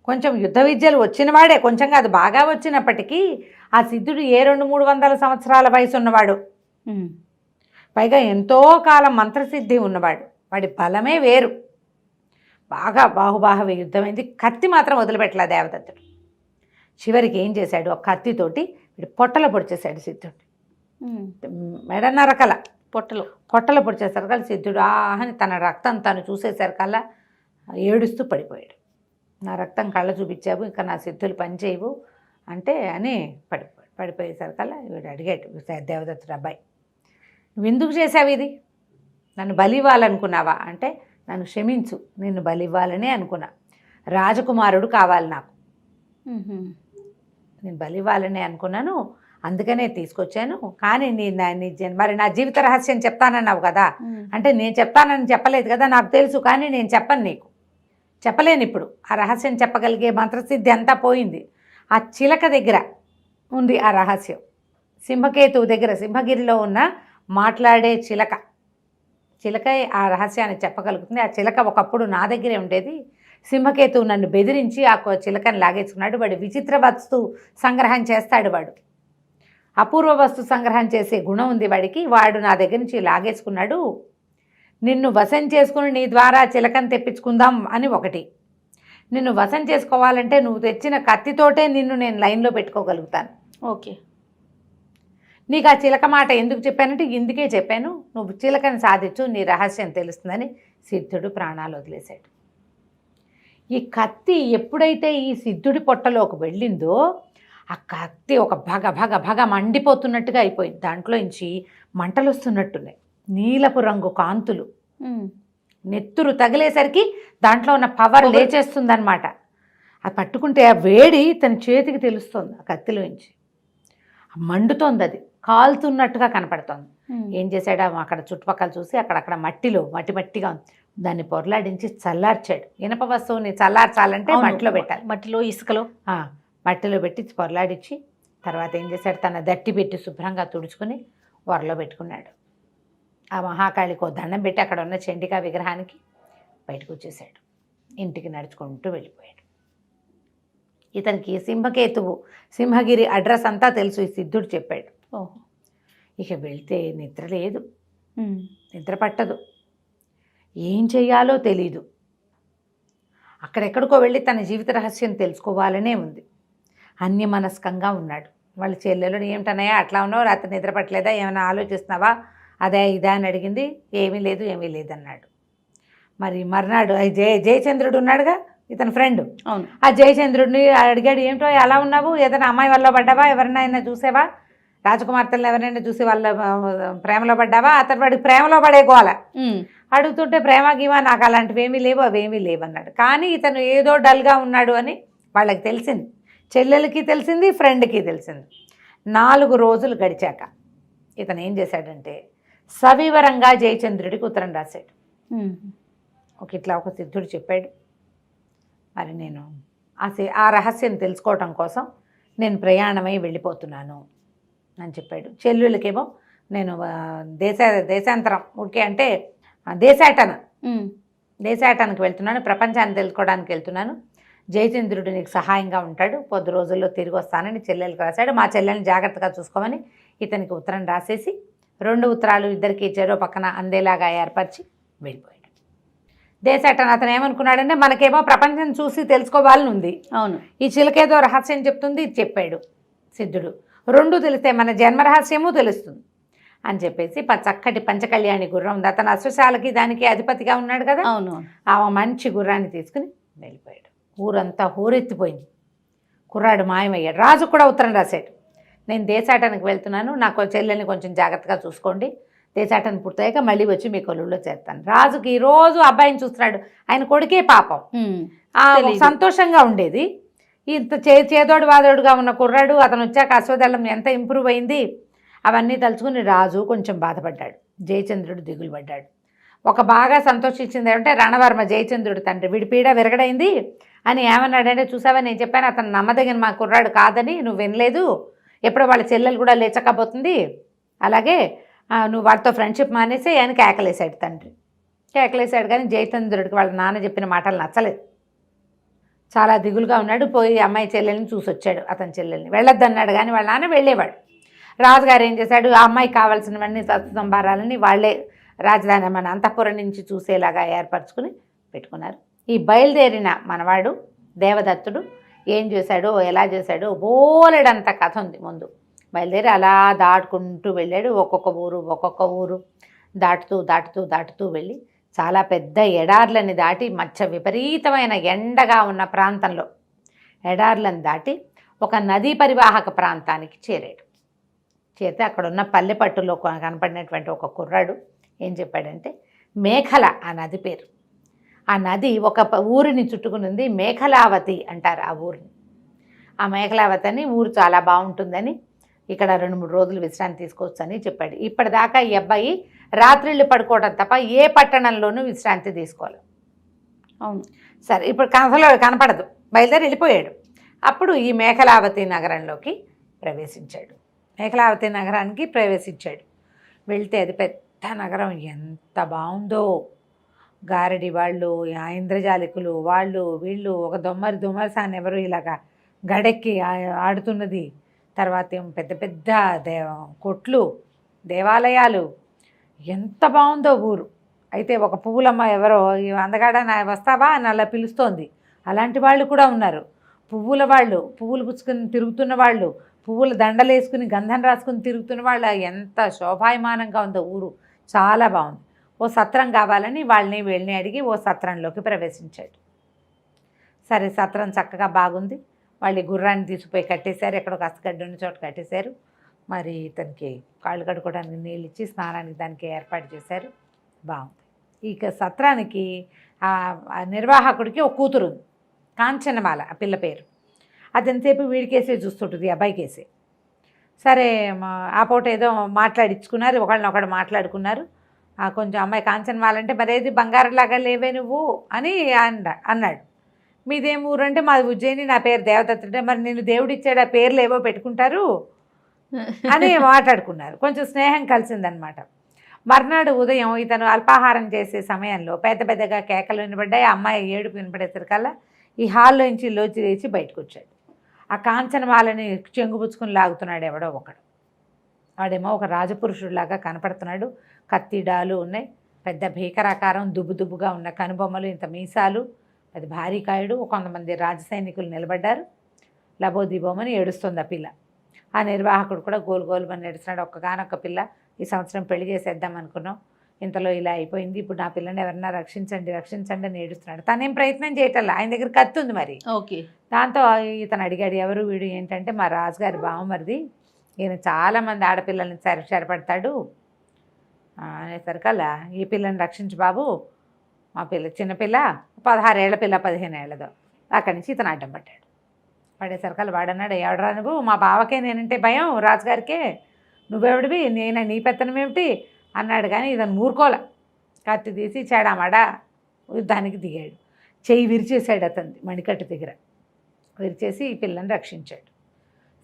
Speaker 2: కొంచెం యుద్ధ విద్యలు వచ్చినవాడే, కొంచెం కాదు బాగా వచ్చినప్పటికీ ఆ సిద్ధుడు 200-300 సంవత్సరాల వయసు ఉన్నవాడు, పైగా ఎంతో కాలం మంత్రసిద్ధి ఉన్నవాడు. వాడి బలమే వేరు. బాగా బాహుబాహ యుద్ధమైంది. కత్తి మాత్రం వదిలిపెట్టలే దేవదత్తుడు. చివరికి ఏం చేశాడు, ఒక కత్తితోటి వీడు పొట్టలు పొడిచేశాడు సిద్ధుడిని. మెడన్నరకల పొట్టలు పొడిచేసరికల్లా సిద్ధుడు ఆహని తన రక్తం తను చూసేసరికల్లా ఏడుస్తూ పడిపోయాడు. నా రక్తం కళ్ళ చూపించావు, ఇంకా నా సిద్ధులు పనిచేయవు అంటే అని పడిపోయేసరికల్లా వీడు అడిగాడు దేవదత్తుడు, అబ్బాయి నువ్వు ఎందుకు చేసావు ఇది, నన్ను బలి ఇవ్వాలనుకున్నావా అంటే, నన్ను క్షమించు, నిన్ను బలి ఇవ్వాలనే అనుకున్నా, రాజకుమారుడు కావాలి నాకు, నేను బలి ఇవ్వాలని అనుకున్నాను, అందుకనే తీసుకొచ్చాను. కానీ మరి నా జీవిత రహస్యం చెప్తానన్నావు కదా, అంటే నేను చెప్తానని చెప్పలేదు కదా, నాకు తెలుసు, కానీ నేను చెప్పను, నీకు చెప్పలేను ఇప్పుడు. ఆ రహస్యం చెప్పగలిగే మంత్రసిద్ధి అంతా పోయింది. ఆ చిలక దగ్గర ఉంది ఆ రహస్యం. సింహకేతువు దగ్గర, సింహగిరిలో ఉన్న మాట్లాడే చిలక ఆ రహస్యాన్ని చెప్పగలుగుతుంది. ఆ చిలక ఒకప్పుడు నా దగ్గరే ఉండేది. సింహకేతువు నన్ను బెదిరించి ఆ చిలకని లాగేసుకున్నాడు. వాడు విచిత్ర వస్తు సంగ్రహం చేస్తాడు. వాడు అపూర్వ వస్తు సంగ్రహం చేసే గుణం ఉంది వాడికి. వాడు నా దగ్గర నుంచి లాగేసుకున్నాడు. నిన్ను వశం చేసుకుని నీ ద్వారా చిలకని తెప్పించుకుందాం అని ఒకటి. నిన్ను వశం చేసుకోవాలంటే నువ్వు తెచ్చిన కత్తితోటే నిన్ను నేను లైన్లో పెట్టుకోగలుగుతాను.
Speaker 1: ఓకే,
Speaker 2: నీకు ఆ చిలక మాట ఎందుకు చెప్పానంటే ఇందుకే చెప్పాను, నువ్వు చిలకని సాధించు, నీ రహస్యం తెలుస్తుందని సిద్ధుడు ప్రాణాలు వదిలేశాడు. ఈ కత్తి ఎప్పుడైతే ఈ సిద్ధుడి పొట్టలోకి వెళ్ళిందో ఆ కత్తి ఒక భగ మండిపోతున్నట్టుగా అయిపోయింది. దాంట్లో నుంచి మంటలు వస్తున్నట్టున్నాయి, నీలపు రంగు కాంతులు. నెత్తురు తగిలేసరికి దాంట్లో ఉన్న పవర్ లేచేస్తుందన్నమాట. అది పట్టుకుంటే ఆ వేడి తన చేతికి తెలుస్తుంది. ఆ కత్తిలోంచి మండుతోంది, అది కాలుతున్నట్టుగా కనపడుతోంది. ఏం చేశాడు, అక్కడ చుట్టుపక్కల చూసి అక్కడక్కడ మట్టిగా ఉంది, దాన్ని పొరలాడించి చల్లార్చాడు. ఇనప వస్తువుని చల్లార్చాలంటే మట్టిలో పెట్టాలి. మట్టిలో పెట్టి పొరలాడించి తర్వాత ఏం చేశాడు, తన దట్టి పెట్టి శుభ్రంగా తుడుచుకొని వరలో పెట్టుకున్నాడు. ఆ మహాకాళికి దండం పెట్టి అక్కడ ఉన్న చండికా విగ్రహానికి బయటకు వచ్చేసాడు. ఇంటికి నడుచుకుంటూ వెళ్ళిపోయాడు. ఇతనికి సింహకేతువు, సింహగిరి అడ్రస్ అంతా తెలుసు, ఈ సిద్ధుడు చెప్పాడు. ఇక వెళ్తే నిద్ర లేదు, నిద్ర పట్టదు, ఏం చెయ్యాలో తెలీదు. అక్కడెక్కడికో వెళ్ళి తన జీవిత రహస్యం తెలుసుకోవాలనే ఉంది. అన్యమనస్కంగా ఉన్నాడు. వాళ్ళ చెల్లెలు ఏమిటన్నాయా అట్లా ఉన్నావు, రాత్రి నిద్ర పట్టలేదా, ఏమైనా ఆలోచిస్తున్నావా, అదే ఇదా అని అడిగింది. ఏమీ లేదన్నాడు. మరి మర్నాడు జయచంద్రుడు ఉన్నాడుగా, ఇతని ఫ్రెండ్, ఆ జయచంద్రుడిని అడిగాడు, ఏమిటో అలా ఉన్నావు, ఏదైనా అమ్మాయి వల్ల పడ్డావా, ఎవరినైనా చూసావా, రాజకుమార్తెలను ఎవరైనా చూసి వాళ్ళ ప్రేమలో పడ్డావా, అతను వాడికి ప్రేమలో పడే గోల అడుగుతుంటే ప్రేమ గీమా నాకు అలాంటివి ఏమీ లేవు, అవేమీ లేవన్నాడు. కానీ ఇతను ఏదో డల్గా ఉన్నాడు అని వాళ్ళకి తెలిసింది, చెల్లెలకి తెలిసింది, ఫ్రెండ్కి తెలిసింది. 4 రోజులు గడిచాక ఇతను ఏం చేశాడంటే సవివరంగా జయచంద్రుడికి ఉత్తరం రాశాడు. ఇట్లా ఒక సిద్ధుడు చెప్పాడు, మరి నేను ఆ రహస్యం తెలుసుకోవటం కోసం నేను ప్రయాణమై వెళ్ళిపోతున్నాను అని చెప్పాడు. చెల్లెళ్ళకేమో నేను దేశాంతరం ఊరికే అంటే దేశాటనకు వెళ్తున్నాను, ప్రపంచాన్ని తెలుసుకోవడానికి వెళ్తున్నాను, జయచంద్రుడు నీకు సహాయంగా ఉంటాడు, 10 రోజుల్లో తిరిగి వస్తానని చెల్లెలకు రాశాడు. మా చెల్లెల్ని జాగ్రత్తగా చూసుకోమని ఇతనికి ఉత్తరం రాసేసి 2 ఉత్తరాలు ఇద్దరికి చెరో పక్కన అందేలాగా ఏర్పరిచి వెళ్ళిపోయాడు. దేశాటన అతను ఏమనుకున్నాడంటే మనకేమో ప్రపంచం చూసి తెలుసుకోవాలని ఉంది, అవును, ఈ చిలకేదో రహస్యం చెప్తుంది, ఇది చెప్పాడు సిద్ధుడు. 2 తెలిస్తే మన జన్మ రహస్యము తెలుస్తుంది అని చెప్పేసి చక్కటి పంచకళ్యాణి గుర్రం ఉంది, అతను అశ్వశాలకి దానికి అధిపతిగా ఉన్నాడు కదా, అవును, ఆ మంచి గుర్రాన్ని తీసుకుని వెళ్ళిపోయాడు. ఊరంతా హోరెత్తిపోయింది. కుర్రాడు మాయమయ్యాడు. రాజు కూడా ఉత్తరం రాశాడు, నేను దేశాటనకు వెళ్తున్నాను, నాకు చెల్లెల్ని కొంచెం జాగ్రత్తగా చూసుకోండి, దేశాటన పూర్తయ్యాక మళ్ళీ వచ్చి మీ కొలువులో చేస్తాను. రాజుకి రోజు అబ్బాయిని చూస్తున్నాడు, ఆయన కొడుకే పాపం సంతోషంగా ఉండేది. ఇంత చేదోడు వాదోడుగా ఉన్న కుర్రాడు అతను వచ్చాక అశ్వదళం ఎంత ఇంప్రూవ్ అయింది అవన్నీ తలుచుకుని రాజు కొంచెం బాధపడ్డాడు. జయచంద్రుడు దిగులు పడ్డాడు. ఒక బాగా సంతోషించింది ఏమంటే రణవర్మ జయచంద్రుడు తండ్రి, వీడి పీడ విరగడైంది అని ఏమన్నాడంటే, చూసావా నేను చెప్పాను అతను నమ్మదగిన మా కుర్రాడు కాదని, నువ్వు వినలేదు, ఎప్పుడో వాళ్ళ చెల్లెలు కూడా లేచకపోతుంది, అలాగే నువ్వు వాడితో ఫ్రెండ్షిప్ మానేసి ఆయన కేకలేశాడు. తండ్రి కేకలేశాడు, కానీ జయచంద్రుడికి వాళ్ళ నాన్న చెప్పిన మాటలు నచ్చలేదు. చాలా దిగులుగా ఉన్నాడు. పోయి అమ్మాయి చెల్లెల్ని చూసి వచ్చాడు. అతని చెల్లెల్ని వెళ్ళొద్దన్నాడు, కానీ వాళ్ళ నాన్న వెళ్ళేవాడు. రాజుగారు ఏం చేశాడు, ఆ అమ్మాయికి కావాల్సినవన్నీ సంభారాలని వాళ్ళే రాజధాని మన అంతఃపురం నుంచి చూసేలాగా ఏర్పరచుకుని పెట్టుకున్నారు. ఈ బయలుదేరిన మనవాడు దేవదత్తుడు ఏం చేశాడో ఎలా చేశాడో బోలెడంత కథ ఉంది. ముందు బయలుదేరి అలా దాటుకుంటూ వెళ్ళాడు. ఒక్కొక్క ఊరు దాటుతూ వెళ్ళి చాలా పెద్ద ఎడార్లని దాటి మధ్య విపరీతమైన ఎండగా ఉన్న ప్రాంతంలో ఎడార్లను దాటి ఒక నదీ పరివాహక ప్రాంతానికి చేరితే అక్కడ ఉన్న పల్లెపట్టులో కనపడినటువంటి ఒక కుర్రాడు ఏం చెప్పాడంటే, మేఖల ఆ నది పేరు. ఆ నది ఒక ఊరిని చుట్టుకుని ఉంది, మేఖలావతి అంటారు ఆ ఊరిని. ఆ మేకలావతి అని ఊరు చాలా బాగుంటుందని ఇక్కడ 2-3 రోజులు విశ్రాంతి తీసుకోవచ్చని చెప్పాడు. ఇప్పటిదాకా ఈ అబ్బాయి రాత్రిళ్ళు పడుకోవడం తప్ప ఏ పట్టణంలోనూ విశ్రాంతి తీసుకోవాలి.
Speaker 1: అవును.
Speaker 2: సరే, ఇప్పుడు కథలో కనపడదు, బయలుదేరి వెళ్ళిపోయాడు. అప్పుడు ఈ మేకలావతి నగరంలోకి ప్రవేశించాడు. మేకలావతి నగరానికి ప్రవేశించాడు. వెళ్తే అది పెద్ద నగరం, ఎంత బాగుందో. గారడి వాళ్ళు, ఆ ఇంద్రజాలికులు, వాళ్ళు వీళ్ళు, ఒక దొమ్మరిసాన్ని ఎవరు ఇలాగా గడెక్కి ఆడుతున్నది. తర్వాత ఏమో పెద్ద పెద్ద కొట్లు, దేవాలయాలు, ఎంత బాగుందో ఊరు. అయితే ఒక పువ్వులమ్మ ఎవరో, అందగాడ వస్తావా అని అలా పిలుస్తోంది. అలాంటి వాళ్ళు కూడా ఉన్నారు. పువ్వుల వాళ్ళు, పువ్వులు పుచ్చుకుని తిరుగుతున్న వాళ్ళు, పువ్వుల దండలు వేసుకుని గంధం రాసుకుని తిరుగుతున్న వాళ్ళు, ఎంత శోభాయమానంగా ఉందో ఊరు, చాలా బాగుంది. ఓ సత్రం కావాలని వీళ్ళని అడిగి ఓ సత్రంలోకి ప్రవేశించాడు. సరే, సత్రం చక్కగా బాగుంది. వాళ్ళు గుర్రాన్ని తీసుకుపోయి కట్టేశారు, ఎక్కడో కసగడ్డ ఉన్న చోట కట్టేశారు. మరి ఇతనికి కాళ్ళు కడుక్కోవడానికి నీళ్ళు ఇచ్చి స్నానానికి దానికి ఏర్పాటు చేశారు. బాగుంది. ఇక సత్రానికి ఆ నిర్వాహకుడికి ఒక కూతురు ఉంది, కాంచనమాల ఆ పిల్ల పేరు. అదంతసేపు వీడికేసే చూస్తుంటుంది, అబ్బాయికేసే. సరే, ఆ పూట ఏదో మాట్లాడించుకున్నారు, ఒకళ్ళనొకడు మాట్లాడుకున్నారు. కొంచెం అమ్మాయి కాంచనమాల అంటే, మరేది బంగారంలాగా లేవే నువ్వు అని అన్నాడు. మీదేం ఊరు అంటే, మాది ఉజ్జయిని, నా పేరు దేవదత్త. అంటే, మరి నేను దేవుడు ఇచ్చాడు, ఆ పేర్లు ఏవో పెట్టుకుంటారు అని మాట్లాడుకున్నారు. కొంచెం స్నేహం కలిసిందనమాట. మర్నాడు ఉదయం ఇతను అల్పాహారం చేసే సమయంలో పెద్ద పెద్దగా కేకలు వినబడ్డాయి. అమ్మాయి ఏడుపు వినపడేసరికల్లా ఈ హాల్లో నుంచి లోచి లేచి బయటకు వచ్చాడు. ఆ కాంచనమాలని చెంగుపుచ్చుకుని లాగుతున్నాడు ఎవడో ఒకడు. వాడేమో ఒక రాజపురుషుడిలాగా కనపడుతున్నాడు. కత్తిడాలు ఉన్నాయి, పెద్ద భీకరాకారం, దుబ్బుగా ఉన్న కనుబొమ్మలు, ఇంత మీసాలు, అది భారీ కాయుడు. కొంతమంది రాజసైనికులు నిలబడ్డారు. లబోదిబోమని ఏడుస్తుంది ఆ పిల్ల. ఆ నిర్వాహకుడు కూడా గోలుమని ఏడుస్తున్నాడు. ఒక్కగానొక్క పిల్ల, ఈ సంవత్సరం పెళ్లి చేసేద్దాం అనుకున్నాం, ఇంతలో ఇలా అయిపోయింది, ఇప్పుడు నా పిల్లని ఎవరన్నా రక్షించండి అని ఏడుస్తున్నాడు. తనేం ప్రయత్నం చేయటల్లా, ఆయన దగ్గర కత్తి ఉంది మరి.
Speaker 1: ఓకే.
Speaker 2: దాంతో ఇతను అడిగాడు, ఎవరు వీడు ఏంటంటే, మా రాజుగారి బావమరిది, ఈయన చాలామంది ఆడపిల్లల్ని చెరపడతాడు అనేసరికల్లా, ఈ పిల్లని రక్షించు బాబు, మా పిల్ల చిన్నపిల్ల, 16 ఏళ్ల పిల్ల, 15 ఏళ్ళదో. అక్కడి నుంచి ఇతను అడ్డం పడ్డాడు. పడేసరికల్లా వాడన్నాడు, ఎవడరా నువ్వు, మా బావకే నేనంటే భయం, రాజుగారికే, నువ్వెవడివి, నీ పెత్తనం ఏమిటి అన్నాడు. కానీ ఇతను ఊరుకోలే, కత్తి తీసి చెడామడా యుద్ధానికి దిగాడు. చెయ్యి విరిచేశాడు అతన్ని మణికట్టు దగ్గర, విరిచేసి ఈ పిల్లని రక్షించాడు.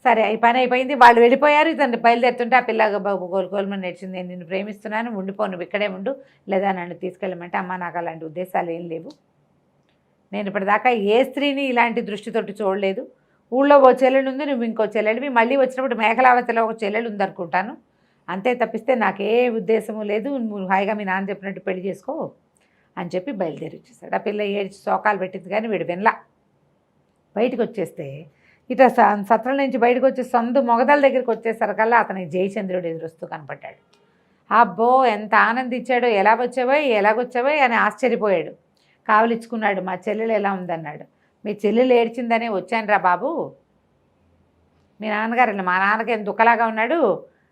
Speaker 2: సరే, ఈ పని అయిపోయింది, వాళ్ళు వెళ్ళిపోయారు. ఇతను బయలుదేరుతుంటే ఆ పిల్ల బాబు గోలుమని నేర్చింది, నేను నిన్ను ప్రేమిస్తున్నాను, ఉండిపో, నువ్వు ఇక్కడే ఉండు, లేదా నన్ను తీసుకెళ్ళమంటే, అమ్మ నాకు అలాంటి ఉద్దేశాలు ఏం లేవు, నేను ఇప్పటిదాకా ఏ స్త్రీని ఇలాంటి దృష్టితోటి చూడలేదు, ఊళ్ళో ఓ చెల్లెలు ఉంది, నువ్వు ఇంకో చెల్లెలివి, మళ్ళీ వచ్చినప్పుడు మేకలావతిలో ఒక చెల్లెలు ఉందనుకుంటాను, అంతే తప్పిస్తే నాకే ఉద్దేశము లేదు, నువ్వు హాయిగా మీ నాన్న చెప్పినట్టు పెళ్లి చేసుకో అని చెప్పి బయలుదేరి వచ్చేసాడు. ఆ పిల్ల ఏడ్చి శోకాలు పెట్టింది, కానీ వీడు వినలా. బయటకు వచ్చేస్తే ఇట సత్రం నుంచి బయటకు వచ్చే మొగదల దగ్గరికి వచ్చేసరికల్లా అతనికి జయచంద్రుడు ఎదురొస్తూ కనపడ్డాడు. అబ్బో, ఎంత ఆనందించాడో, ఎలాగొచ్చావో అని ఆశ్చర్యపోయాడు. కావలిచ్చుకున్నాడు. మా చెల్లెలు ఎలా ఉందన్నాడు. మీ చెల్లెలు ఏడ్చిందనే వచ్చాను రా బాబు, మీ నాన్నగారు, మా నాన్నగారు దుఃఖలాగా ఉన్నాడు,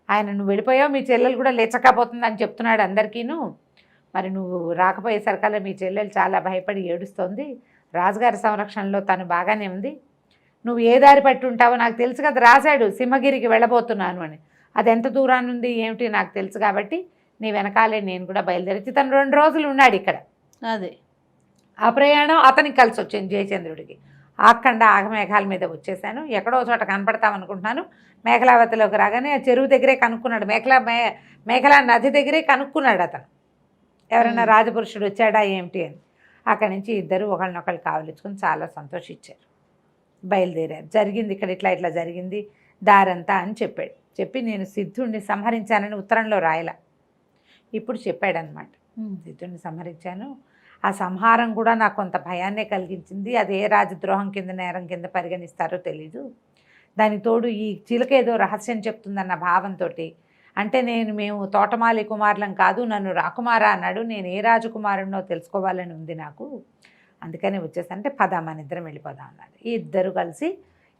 Speaker 2: ఆయన నువ్వు వెళ్ళిపోయావు, మీ చెల్లెలు కూడా లేచకపోతుందని చెప్తున్నాడు అందరికీను, మరి నువ్వు రాకపోయేసరికల్లా మీ చెల్లెలు చాలా భయపడి ఏడుస్తోంది, రాజుగారి సంరక్షణలో తను బాగానే ఉంది, నువ్వు ఏ దారి పట్టి ఉంటావో నాకు తెలుసు కదా, రాశాడు సింహగిరికి వెళ్ళబోతున్నాను అని, అది ఎంత దూరాన్ని ఉంది ఏమిటి నాకు తెలుసు, కాబట్టి నీ వెనకాలే నేను కూడా బయలుదేరి. తను 2 రోజులు ఉన్నాడు ఇక్కడ.
Speaker 1: అదే
Speaker 2: ఆ ప్రయాణం అతనికి కలిసి వచ్చింది జయచంద్రుడికి. ఆఖండ ఆగమేఘాల మీద వచ్చేసాను, ఎక్కడో చోట కనపడతామనుకుంటున్నాను. మేకలావతిలోకి రాగానే ఆ చెరువు దగ్గరే కనుక్కున్నాడు, మేకలా నది దగ్గరే కనుక్కున్నాడు అతను, ఎవరైనా రాజపురుషుడు వచ్చాడా ఏమిటి అని. అక్కడి నుంచి ఇద్దరు ఒకళ్ళనొకళ్ళు కావలించుకొని చాలా సంతోషించారు. బయలుదేరారు. జరిగింది ఇక్కడ ఇట్లా జరిగింది దారంతా అని చెప్పాడు. చెప్పి నేను సిద్ధుడిని సంహరించానని ఉత్తరంలో రాయలా, ఇప్పుడు చెప్పాడనమాట. సిద్ధుడిని సంహరించాను, ఆ సంహారం కూడా నాకు కొంత భయాన్నే కలిగించింది, అది ఏ రాజద్రోహం కింద నేరం కింద పరిగణిస్తారో తెలీదు, దానికి తోడు ఈ చిలుక ఏదో రహస్యం చెప్తుందన్న భావంతో, అంటే మేము తోటమాలి కుమారులం కాదు, నన్ను రాకుమారా అన్నాడు, నేను ఏ రాజకుమారునో తెలుసుకోవాలని ఉంది నాకు, అందుకని వచ్చేసంటే పద మన ఇద్దరం వెళ్ళిపోదాం అన్నారు. ఈ ఇద్దరు కలిసి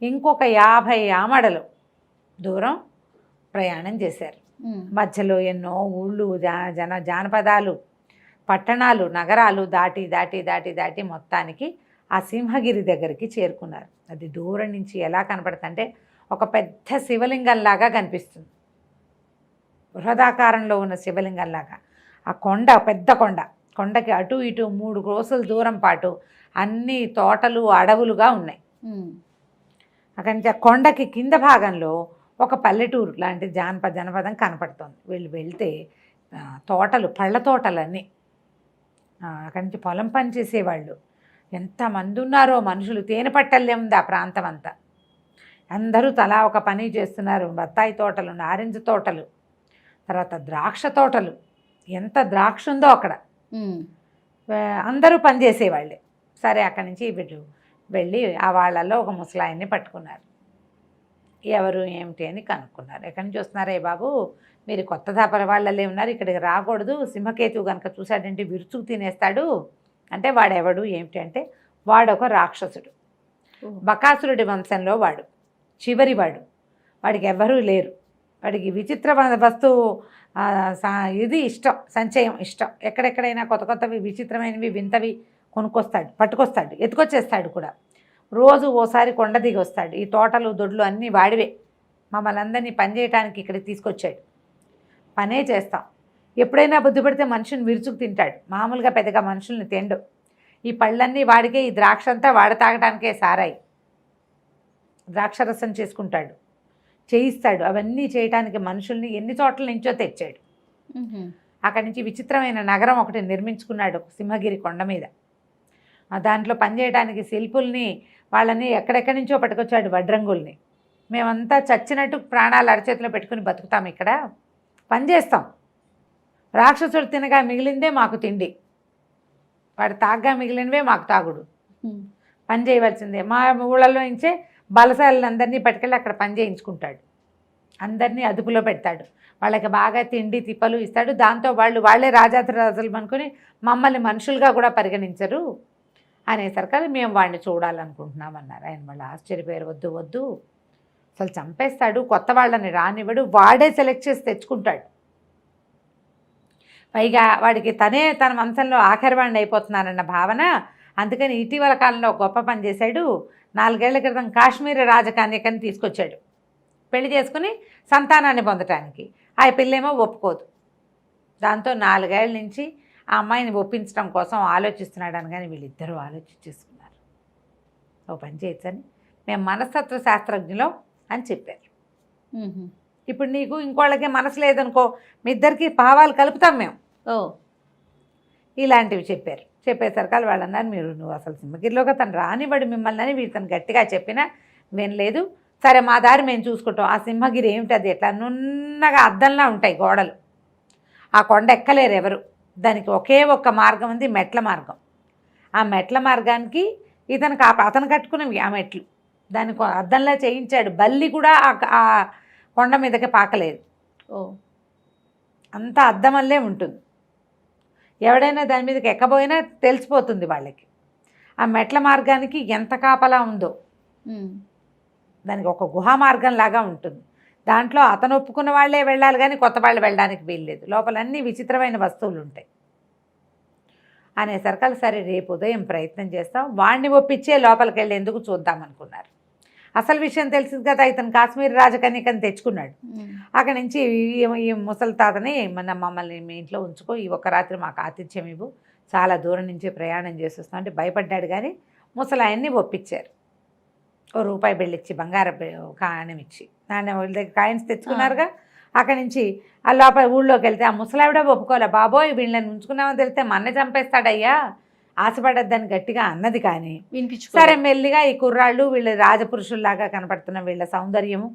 Speaker 2: ఇంకొక 50 ఆమడలు దూరం ప్రయాణం చేశారు. మధ్యలో ఎన్నో ఊళ్ళు, జానపదాలు, పట్టణాలు, నగరాలు దాటి మొత్తానికి ఆ సింహగిరి దగ్గరికి చేరుకున్నారు. అది దూరం నుంచి ఎలా కనపడుతుందంటే ఒక పెద్ద శివలింగంలాగా కనిపిస్తుంది. బృహదాకారంలో ఉన్న శివలింగంలాగా. ఆ కొండ పెద్ద కొండకి అటు ఇటు 3 క్రోసుల దూరం పాటు అన్ని తోటలు అడవులుగా ఉన్నాయి. అక్కడి నుంచి ఆ కొండకి కింద భాగంలో ఒక పల్లెటూరు లాంటి జనపదం కనపడుతుంది. వీళ్ళు వెళ్తే తోటలు, పళ్ళ తోటలన్నీ. అక్కడి నుంచి పొలం పని చేసేవాళ్ళు ఎంతమంది ఉన్నారో మనుషులు. తేనె పట్టల్లే ఉంది ఆ ప్రాంతం అంతా. అందరూ తలా ఒక పని చేస్తున్నారు. బత్తాయి తోటలు, నారింజ తోటలు, తర్వాత ద్రాక్ష తోటలు. ఎంత ద్రాక్ష ఉందో అక్కడ. అందరూ పనిచేసేవాళ్ళే. సరే అక్కడి నుంచి వీళ్ళు వెళ్ళి ఆ వాళ్ళల్లో ఒక ముసలాయన్ని పట్టుకున్నారు. ఎవరు ఏమిటి అని కనుక్కున్నారు. ఎక్కడి నుంచి వస్తున్నారే బాబు, మీరు కొత్త దాపర వాళ్ళే ఉన్నారు, ఇక్కడికి రాకూడదు, సింహకేతువు కనుక చూశాడంటే విరుచుకు తినేస్తాడు. అంటే వాడెవడు ఏమిటి అంటే వాడొక రాక్షసుడు, బకాసురుడి వంశంలో వాడు, చివరివాడు. వాడికి ఎవ్వరూ లేరు. వాడికి విచిత్ర వస్తువు ఇది ఇష్టం, సంచయం ఇష్టం. ఎక్కడెక్కడైనా కొత్త కొత్తవి విచిత్రమైనవి వింతవి కొనుక్కొస్తాడు, పట్టుకొస్తాడు, ఎత్తుకొచ్చేస్తాడు కూడా. రోజు ఓసారి కొండ దిగి వస్తాడు. ఈ తోటలు దొడ్లు అన్నీ వాడివే. మమ్మల్ని అందరినీ పని చేయడానికి ఇక్కడికి తీసుకొచ్చాడు. పనే చేస్తాం. ఎప్పుడైనా బుద్ధి పడితే మనుషుని విరుచుకు తింటాడు. మామూలుగా పెద్దగా మనుషుల్ని తిండు. ఈ పళ్ళన్నీ వాడికే, ఈ ద్రాక్ష అంతా వాడ తాగడానికే సారాయి. ద్రాక్షరసం చేసుకుంటాడు, చేయిస్తాడు. అవన్నీ చేయటానికి మనుషుల్ని ఎన్ని చోట్ల నుంచో తెచ్చాడు. అక్కడి నుంచి విచిత్రమైన నగరం ఒకటి నిర్మించుకున్నాడు సింహగిరి కొండ మీద. దాంట్లో పనిచేయడానికి శిల్పుల్ని వాళ్ళని ఎక్కడెక్కడి నుంచో పట్టుకొచ్చాడు, వడ్రంగుల్ని. మేమంతా చచ్చినట్టు ప్రాణాలు అరచేతిలో పెట్టుకుని బతుకుతాం, ఇక్కడ పనిచేస్తాం. రాక్షసుడు తినగా మిగిలిందే మాకు తిండి, వాడు తాగ్గా మిగిలినవే మాకు తాగుడు. పని చేయవలసిందే. మా ఊళ్ళలో నుంచే బలశాలందరినీ పట్టుకెళ్ళి అక్కడ పని చేయించుకుంటాడు. అందరినీ అదుపులో పెడతాడు. వాళ్ళకి బాగా తిండి తిప్పలు ఇస్తాడు. దాంతో వాళ్ళే రాజాధిరాజులు అనుకుని మమ్మల్ని మనుషులుగా కూడా పరిగణించరు అనేసరికి మేము వాడిని చూడాలనుకుంటున్నామన్నారు. ఆయన వాళ్ళు ఆశ్చర్యపోయారు. వద్దు వద్దు, అసలు చంపేస్తాడు, కొత్త వాళ్ళని రానివ్వడు, వాడే సెలెక్ట్ చేసి తెచ్చుకుంటాడు. పైగా వాడికి తన వంశంలో ఆఖరి వాడిని అయిపోతున్నారన్న భావన. అందుకని ఇటీవల కాలంలో గొప్ప పని చేశాడు. 4 ఏళ్ల క్రితం కాశ్మీర రాజకన్యకని తీసుకొచ్చాడు పెళ్లి చేసుకుని సంతానాన్ని పొందటానికి. ఆ పిల్లేమో ఒప్పుకోదు. దాంతో 4 ఏళ్ల నుంచి ఆ అమ్మాయిని ఒప్పించడం కోసం ఆలోచిస్తున్నాడు. అనగానే వీళ్ళిద్దరూ ఆలోచించేసుకున్నారు. ఓ పని చేయొచ్చని మేము మనస్తత్వ శాస్త్రజ్ఞులం అని చెప్పారు. ఇప్పుడు నీకు ఇంకోళ్ళకి మనసు లేదనుకో, మీ ఇద్దరికి భావాలు కలుపుతాం మేము. ఇలాంటివి చెప్పారు. చెప్పేసరికి వాళ్ళు అన్నారు, నువ్వు అసలు సింహగిరిలోకి తను రానివ్వడు మిమ్మల్ని అని వీళ్ళు తను గట్టిగా చెప్పినా వినలేదు. సరే మా దారి మేము చూసుకుంటాం. ఆ సింహగిరి ఏమిటి, అది ఎట్లా నున్నగా అద్దంలా ఉంటాయి గోడలు. ఆ కొండ ఎక్కలేరు ఎవరు. దానికి ఒకే ఒక్క మార్గం ఉంది, మెట్ల మార్గం. ఆ మెట్ల మార్గానికి అతను కట్టుకున్నవి ఆ మెట్లు. దానికి అద్దంలా చేయించాడు. బల్లి కూడా ఆ కొండ మీదకి పాకలేదు. అంతా అద్దం వల్లే ఉంటుంది. ఎవడైనా దాని మీదకి ఎక్కబోయినా తెలిసిపోతుంది వాళ్ళకి. ఆ మెట్ల మార్గానికి ఎంత కాపలా ఉందో. దానికి ఒక గుహా మార్గం లాగా ఉంటుంది. దాంట్లో అతను ఒప్పుకున్న వాళ్ళే వెళ్ళాలి కానీ కొత్త వాళ్ళు వెళ్ళడానికి వీల్లేదు. లోపలన్నీ విచిత్రమైన వస్తువులు ఉంటాయి అనేసరికి సరే రేపు ఉదయం ప్రయత్నం చేస్తాం, వాడిని ఒప్పించే లోపలికి వెళ్ళి ఎందుకు చూద్దామనుకున్నారు. అసలు విషయం తెలిసింది కదా, ఇతను కాశ్మీర్ రాజకన్యకని తెచ్చుకున్నాడు. అక్కడి నుంచి ఈ ముసలి తాతని మమ్మల్ని మీ ఇంట్లో ఉంచుకో, ఈ ఒక్క రాత్రి మాకు ఆతిథ్యం ఇవ్వు, చాలా దూరం నుంచి ప్రయాణం చేసేస్తాం అంటే భయపడ్డాడు. కానీ ముసలాయన్ని ఒప్పించారు. ఓ రూపాయి బిళ్ళిచ్చి, బంగారం కాణం ఇచ్చి, నాన్న వాళ్ళ దగ్గర కాయిన్స్ తెచ్చుకున్నారుగా. అక్కడి నుంచి ఆ లోపల ఊళ్ళోకి వెళ్తే ఆ ముసలావిడ ఒప్పుకోలే. బాబోయ్ వీళ్ళని ఉంచుకున్నామని తెలిస్తే మన్నే చంపేస్తాడయ్యా, ఆశపడద్దని గట్టిగా అన్నది. కానీ సరే మెల్లిగా ఈ కుర్రాళ్ళు వీళ్ళ రాజపురుషుల్లాగా కనపడుతున్న వీళ్ళ సౌందర్యము,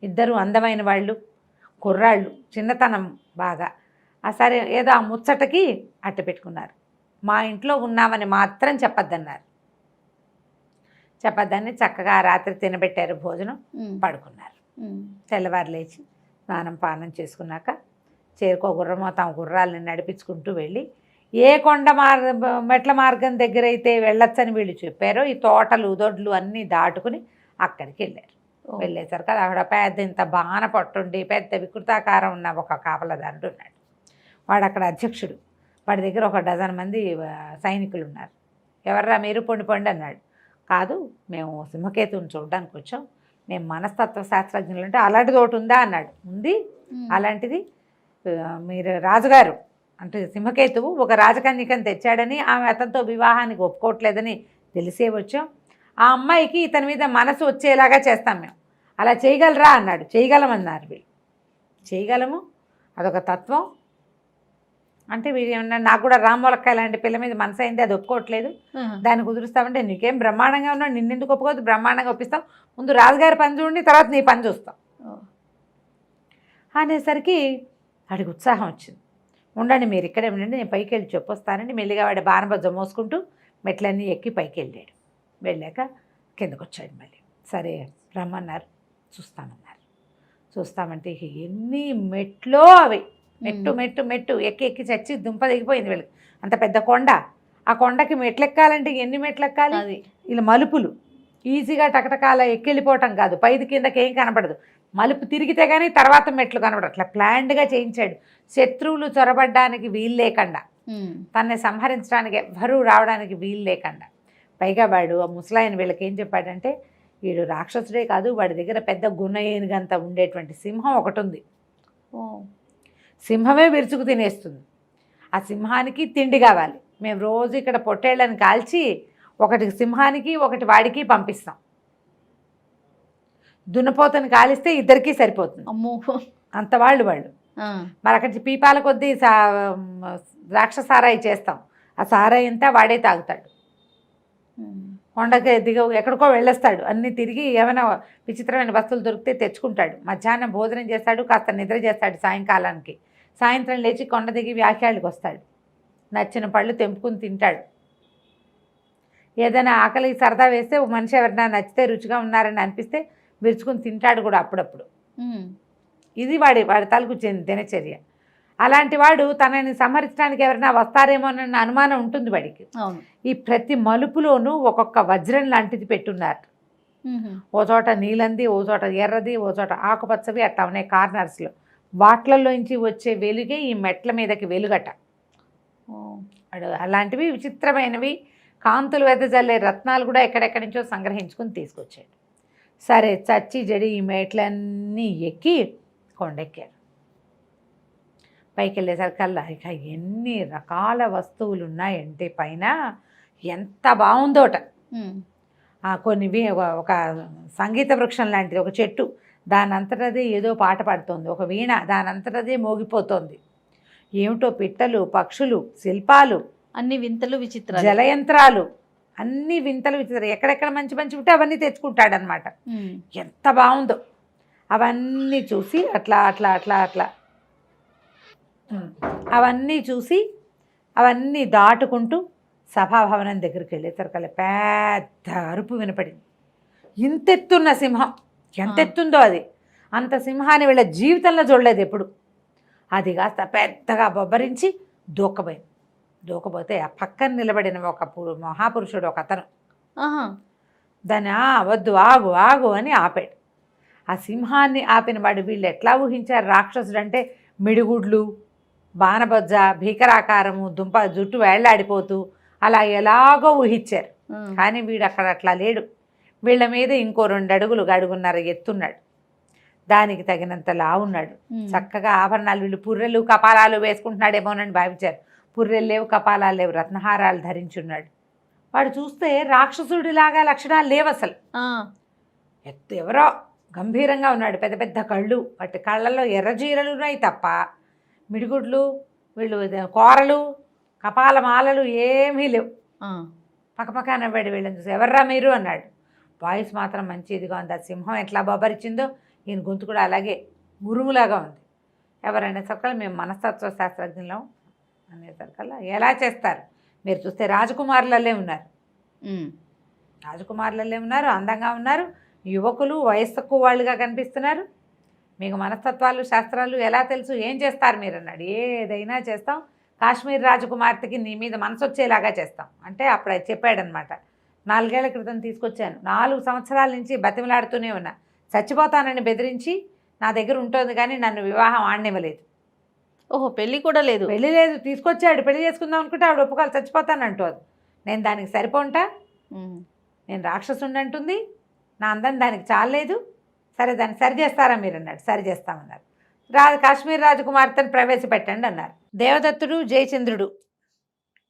Speaker 2: ఇద్దరు అందమైన వాళ్ళు, కుర్రాళ్ళు చిన్నతనం బాగా. సరే ఏదో ఆ ముచ్చటకి అట్ట పెట్టుకున్నారు. మా ఇంట్లో ఉన్నామని మాత్రం చెప్పొద్దన్నారు. చెప్పొద్దని చక్కగా రాత్రి తినబెట్టారు, భోజనం, పడుకున్నారు. తెల్లవారు లేచి స్నానం పానం చేసుకున్నాక చేరుకో గుర్రమో తమ గుర్రాలని నడిపించుకుంటూ వెళ్ళి ఏ కొండ మెట్ల మార్గం దగ్గర అయితే వెళ్ళొచ్చని వీళ్ళు చెప్పారో ఈ తోటలు దొడ్లు అన్నీ దాటుకుని అక్కడికి వెళ్ళారు. వెళ్ళేసరికి అక్కడ పెద్ద ఇంత బాణ పట్టుండి పెద్ద వికృతాకారం ఉన్న ఒక కాపలదారుడు ఉన్నాడు. వాడు అక్కడ అధ్యక్షుడు. వాడి దగ్గర ఒక 12 మంది సైనికులు ఉన్నారు. ఎవర్రా మీరు, పొండి పొండి అన్నాడు. కాదు, మేము సింహకేతువుని చూడడానికి వచ్చాం, మేము మనస్తత్వ శాస్త్రజ్ఞులు. అంటే అలాంటిది ఒకటి ఉందా అన్నాడు. ఉంది, అలాంటిది మీరు రాజుగారు అంటే సింహకేతువు ఒక రాజకన్యకని తెచ్చాడని, ఆమె అతనితో వివాహానికి ఒప్పుకోవట్లేదని తెలిసే వచ్చాం. ఆ అమ్మాయికి ఇతని మీద మనసు వచ్చేలాగా చేస్తాం మేము. అలా చేయగలరా అన్నాడు. చేయగలమన్నారు వీళ్ళు. చేయగలము, అదొక తత్వం. అంటే వీడు ఏమన్నా, నాకు కూడా రామ్మొలక్కాయ లాంటి పిల్ల మీద మనసు అయింది, అది ఒప్పుకోవట్లేదు, దాన్ని కుదురుస్తామంటే నీకేం బ్రహ్మాండంగా ఉన్నావు, నిన్నెందుకు ఒప్పుకోవద్దు, బ్రహ్మాండంగా ఒప్పిస్తాం, ముందు రాజుగారి పని చూడండి, తర్వాత నీ పని చూస్తాం అనేసరికి వాడికి ఉత్సాహం వచ్చింది. ఉండండి మీరు ఇక్కడే ఉండండి, నేను పైకి వెళ్ళి చెప్పొస్తానండి. మెల్లిగా వాడి బాణబజ్జ మోసుకుంటూ మెట్లన్నీ ఎక్కి పైకి వెళ్ళాడు. వెళ్ళాక కిందకు వచ్చాడు మళ్ళీ. సరే రమ్మన్నారు, చూస్తామన్నారు. చూస్తామంటే ఎన్ని మెట్లో అవి, మెట్టు మెట్టు మెట్టు ఎక్కి ఎక్కి చచ్చి దుంప దిగిపోయింది వీళ్ళకి. అంత పెద్ద కొండ, ఆ కొండకి మెట్లు ఎక్కాలంటే ఎన్ని మెట్లు ఎక్కాలి? ఇలా మలుపులు ఈజీగా టకటకాల ఎక్కెళ్ళిపోవటం కాదు, పైది కిందకి ఏం కనపడదు, మలుపు తిరిగితే కానీ తర్వాత మెట్లు కనపడదు. అట్లా ప్లాన్డ్గా చేయించాడు. శత్రువులు చొరబడ్డానికి వీలు లేకుండా, తనని సంహరించడానికి ఎవ్వరూ రావడానికి వీలు లేకుండా. పైగా వాడు ఆ ముసలాయన వీళ్ళకి ఏం చెప్పాడంటే, వీడు రాక్షసుడే కాదు, వాడి దగ్గర పెద్ద గుణ ఏనుగంత ఉండేటువంటి సింహం ఒకటి ఉంది, సింహమే విరుచుకు తినేస్తుంది, ఆ సింహానికి తిండి కావాలి, మేము రోజు ఇక్కడ పొట్టేళ్ళని కాల్చి ఒకటి సింహానికి ఒకటి వాడికి పంపిస్తాం, దున్నపోతని కాలిస్తే ఇద్దరికీ సరిపోతుంది.
Speaker 1: అమ్మో,
Speaker 2: అంత వాళ్ళు మరి అక్కడి పీపాల కొద్దీ ద్రాక్ష సారాయి చేస్తాం, ఆ సారాయి అంతా వాడే తాగుతాడు, కొండకి దిగ ఎక్కడికో వెళ్ళేస్తాడు, అన్నీ తిరిగి ఏమైనా విచిత్రమైన వస్తువులు దొరికితే తెచ్చుకుంటాడు, మధ్యాహ్నం భోజనం చేస్తాడు, కాస్త నిద్ర చేస్తాడు, సాయంకాలానికి సాయంత్రం లేచి కొండ దిగి వ్యాఖ్యాళ్ళకి వస్తాడు, నచ్చిన పళ్ళు తెంపుకుని తింటాడు. ఏదైనా ఆకలి సరదా వేస్తే ఒక మనిషి ఎవరైనా నచ్చితే రుచిగా ఉన్నారని అనిపిస్తే విరుచుకుని తింటాడు కూడా అప్పుడప్పుడు. ఇది వాడి తాలూకు దినచర్య. అలాంటి వాడు తనని సంహరించడానికి ఎవరైనా వస్తారేమోనన్న అనుమానం ఉంటుంది వాడికి. ఈ ప్రతి మలుపులోనూ ఒక్కొక్క వజ్రం లాంటిది పెట్టున్నారు. ఓ చోట నీలంది, ఓ చోట ఎర్రది, ఓ చోట ఆకుపచ్చవి, అట్లా ఉన్నాయి కార్నర్స్లో. వాట్లలోంచి వచ్చే వెలుగే ఈ మెట్ల మీదకి వెలుగట. అలాంటివి విచిత్రమైనవి కాంతులు వెదజల్లే రత్నాలు కూడా ఎక్కడెక్కడి నుంచో సంగ్రహించుకుని తీసుకొచ్చాడు. సరే చచ్చి జడి ఈ మెట్లన్నీ ఎక్కి కొండెక్కారు. పైకి వెళ్ళేసరికల్లా ఇక ఎన్ని రకాల వస్తువులు ఉన్నాయంటే పైన ఎంత బాగుందోట. కొన్ని ఒక సంగీత వృక్షం లాంటిది ఒక చెట్టు, దానంతటదే ఏదో పాట పాడుతోంది, ఒక వీణ దానంతటదే మోగిపోతోంది. ఏమిటో పిట్టలు, పక్షులు, శిల్పాలు,
Speaker 1: అన్ని వింతలు విచిత్రాలు,
Speaker 2: జలయంత్రాలు, అన్ని వింతలు విచిత్రాలు. ఎక్కడెక్కడ మంచి మంచి ఉంటే అవన్నీ తెచ్చుకుంటాడనమాట. ఎంత బాగుందో అవన్నీ చూసి అట్లా అట్లా అట్లా అట్లా అవన్నీ చూసి అవన్నీ దాటుకుంటూ సభాభవనం దగ్గరికి వెళ్ళేసరికల్లా పెద్ద అరుపు వినపడింది. ఇంతెత్తున్న సింహం, ఎంతెత్తుందో అది, అంత సింహాన్ని వీళ్ళ జీవితంలో చూడలేదు ఎప్పుడు. అది కాస్త పెద్దగా బొబ్బరించి దూకపోతే ఆ పక్కన నిలబడిన ఒక మహాపురుషుడు, ఒక అతను దాన్ని వద్దు ఆగు ఆగు అని ఆపాడు. ఆ సింహాన్ని ఆపిన వాడు వీళ్ళు ఎట్లా ఊహించారు రాక్షసుడు అంటే, మిడిగుడ్లు, బాణబొజ్జ, భీకరాకారము, జుట్టు వేళ్లాడిపోతూ అలా ఎలాగో ఊహించారు. కానీ వీడు అక్కడ అట్లా లేడు. వీళ్ళ మీద ఇంకో 2 అడుగులు, అడుగున్నర ఎత్తున్నాడు, దానికి తగినంత లావున్నాడు, చక్కగా ఆభరణాలు, వీళ్ళు పుర్రెలు కపాలాలు వేసుకుంటున్నాడేమోనని భావించారు. పుర్రెలు లేవు, కపాలాలు లేవు, రత్నహారాలు ధరించున్నాడు. వాడు చూస్తే రాక్షసుడిలాగా లక్షణాలు లేవు అసలు. ఎవరో గంభీరంగా ఉన్నాడు, పెద్ద పెద్ద కళ్ళు, వాటి కళ్ళల్లో ఎర్రజీరలు ఉన్నాయి తప్ప మిడిగుడ్లు, వీళ్ళు కూరలు, కపాలమాలలు ఏమీ లేవు. పక్కపక్క నవ్వాడు వీళ్ళని చూసి. ఎవర్రా మీరు అన్నాడు. వాయిస్ మాత్రం మంచి ఇదిగా ఉంది. ఆ సింహం ఎట్లా బొబ్బరిచిందో ఈయన గొంతు కూడా అలాగే మురుగులాగా ఉంది. ఎవరైనా సరికల్లా మేము మనస్తత్వ శాస్త్రజ్ఞులం అనేసరికల్లా ఎలా చేస్తారు, మీరు చూస్తే రాజకుమారులల్లే ఉన్నారు, రాజకుమారులల్లే ఉన్నారు, అందంగా ఉన్నారు, యువకులు, వయస్సు తక్కువ వాళ్ళుగా కనిపిస్తున్నారు, మీకు మనస్తత్వాలు శాస్త్రాలు ఎలా తెలుసు, ఏం చేస్తారు మీరు అన్నాడు. ఏదైనా చేస్తాం, కాశ్మీర్ రాజకుమార్తెకి నీ మీద మనసు వచ్చేలాగా చేస్తాం అంటే అప్పుడు అది చెప్పాడనమాట. 4 ఏళ్ల క్రితం తీసుకొచ్చాను, 4 సంవత్సరాల నుంచి బతిమలాడుతూనే ఉన్నా, చచ్చిపోతానని బెదిరించి నా దగ్గర ఉంటుంది కానీ నన్ను వివాహం ఆడనివ్వలేదు.
Speaker 1: ఓహో, పెళ్ళి కూడా లేదు?
Speaker 2: పెళ్ళి లేదు, తీసుకొచ్చాడు, పెళ్లి చేసుకుందాం అనుకుంటే ఆవిడ ఒప్పుకోవాలి, చచ్చిపోతానంటూ అది నేను దానికి సరిపోంటా,
Speaker 1: ఉమ్.
Speaker 2: నేను రాక్షసుండి అంటుంది, నా అందం దానికి చాలేదు, సరే దాన్ని సరి చేస్తారా మీరు అన్నాడు. సరి చేస్తామన్నారు. కాశ్మీర్ రాజకుమార్తెను ప్రవేశపెట్టండి అన్నారు. దేవదత్తుడు జయచంద్రుడు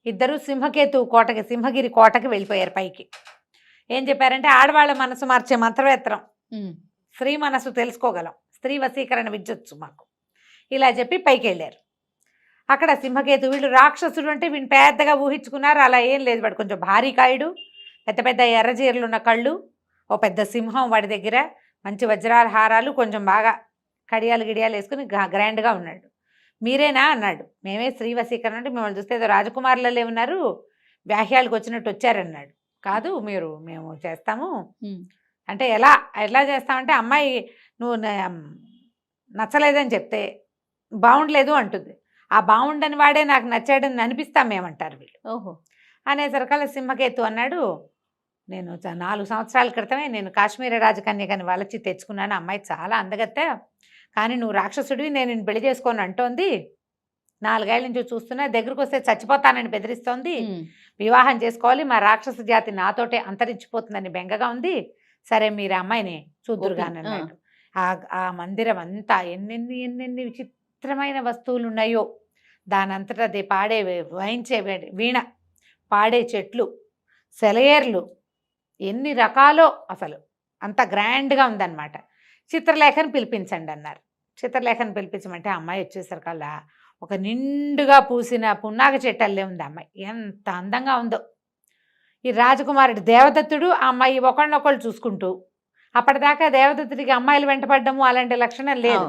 Speaker 2: ఇద్దరు సింహగిరి కోటకి వెళ్ళిపోయారు. పైకి ఏం చెప్పారంటే, ఆడవాళ్ళ మనసు మార్చే మంత్రవేత్రం, స్త్రీ మనసు తెలుసుకోగలం, స్త్రీ వశీకరణ విద్యొచ్చు మాకు, ఇలా చెప్పి పైకి వెళ్ళారు. అక్కడ సింహకేతు, వీళ్ళు రాక్షసుడు అంటే వీళ్ళు పెద్దగా ఊహించుకున్నారు. అలా ఏం లేదు, వాడు కొంచెం భారీ కాయుడు, పెద్ద పెద్ద ఎర్రజీరలు ఉన్న కళ్ళు, ఓ పెద్ద సింహం వాడి దగ్గర, మంచి వజ్రాల హారాలు, కొంచెం బాగా కడియాలు గిడియాలు వేసుకుని గ్రాండ్గా ఉన్నాడు. మీరేనా అన్నాడు. మేమే స్త్రీ వశీకరణ అంటే మిమ్మల్ని చూస్తే ఏదో రాజకుమారులలో ఉన్నారు, వ్యాహ్యాలకు వచ్చినట్టు వచ్చారన్నాడు. కాదు, మేము చేస్తాము అంటే ఎలా చేస్తామంటే, అమ్మాయి నువ్వు నచ్చలేదని చెప్తే బాగుండలేదు అంటుంది, ఆ బాగుండని వాడే నాకు నచ్చాడని అనిపిస్తాం మేమంటారు వీళ్ళు.
Speaker 1: ఓహో.
Speaker 2: అనేసరికల్లా సింహకేతు అన్నాడు, నేను 4 సంవత్సరాల క్రితమే నేను కాశ్మీర రాజకన్యకని వాళ్ళకి తెచ్చుకున్నాను, అమ్మాయి చాలా అందగత్తే, కానీ నువ్వు రాక్షసుడివి, నేను పెళ్లి చేసుకోను అంటోంది, 4 ఏళ్ల నుంచి చూస్తున్నా, దగ్గరకు వస్తే చచ్చిపోతానని బెదిరిస్తోంది, వివాహం చేసుకోవాలి, మా రాక్షస జాతి నాతోటే అంతరించిపోతుందని బెంగగా ఉంది, సరే మీరు అమ్మాయిని చూద్దురుగాని అన్నాడు. ఆ మందిరం అంతా ఎన్నెన్ని విచిత్రమైన వస్తువులు ఉన్నాయో, దానంతటా అది పాడే వాయించే వీణ, పాడే చెట్లు, సెలయేర్లు, ఎన్ని రకాలో, అసలు అంత గ్రాండ్గా ఉందన్నమాట. చిత్రలేఖను పిలిపించండి అన్నారు. చిత్రలేఖను పిలిపించమంటే అమ్మాయి వచ్చేసరికల్లా ఒక నిండుగా పూసిన పున్నాగ చెట్టల్లే ఉంది అమ్మాయి, ఎంత అందంగా ఉందో. ఈ రాజకుమారుడు దేవదత్తుడు ఆ అమ్మాయి ఒకళ్ళనొకళ్ళు చూసుకుంటూ, అప్పటిదాకా దేవదత్తుడికి అమ్మాయిలు వెంటపడ్డము అలాంటి లక్షణం లేదు.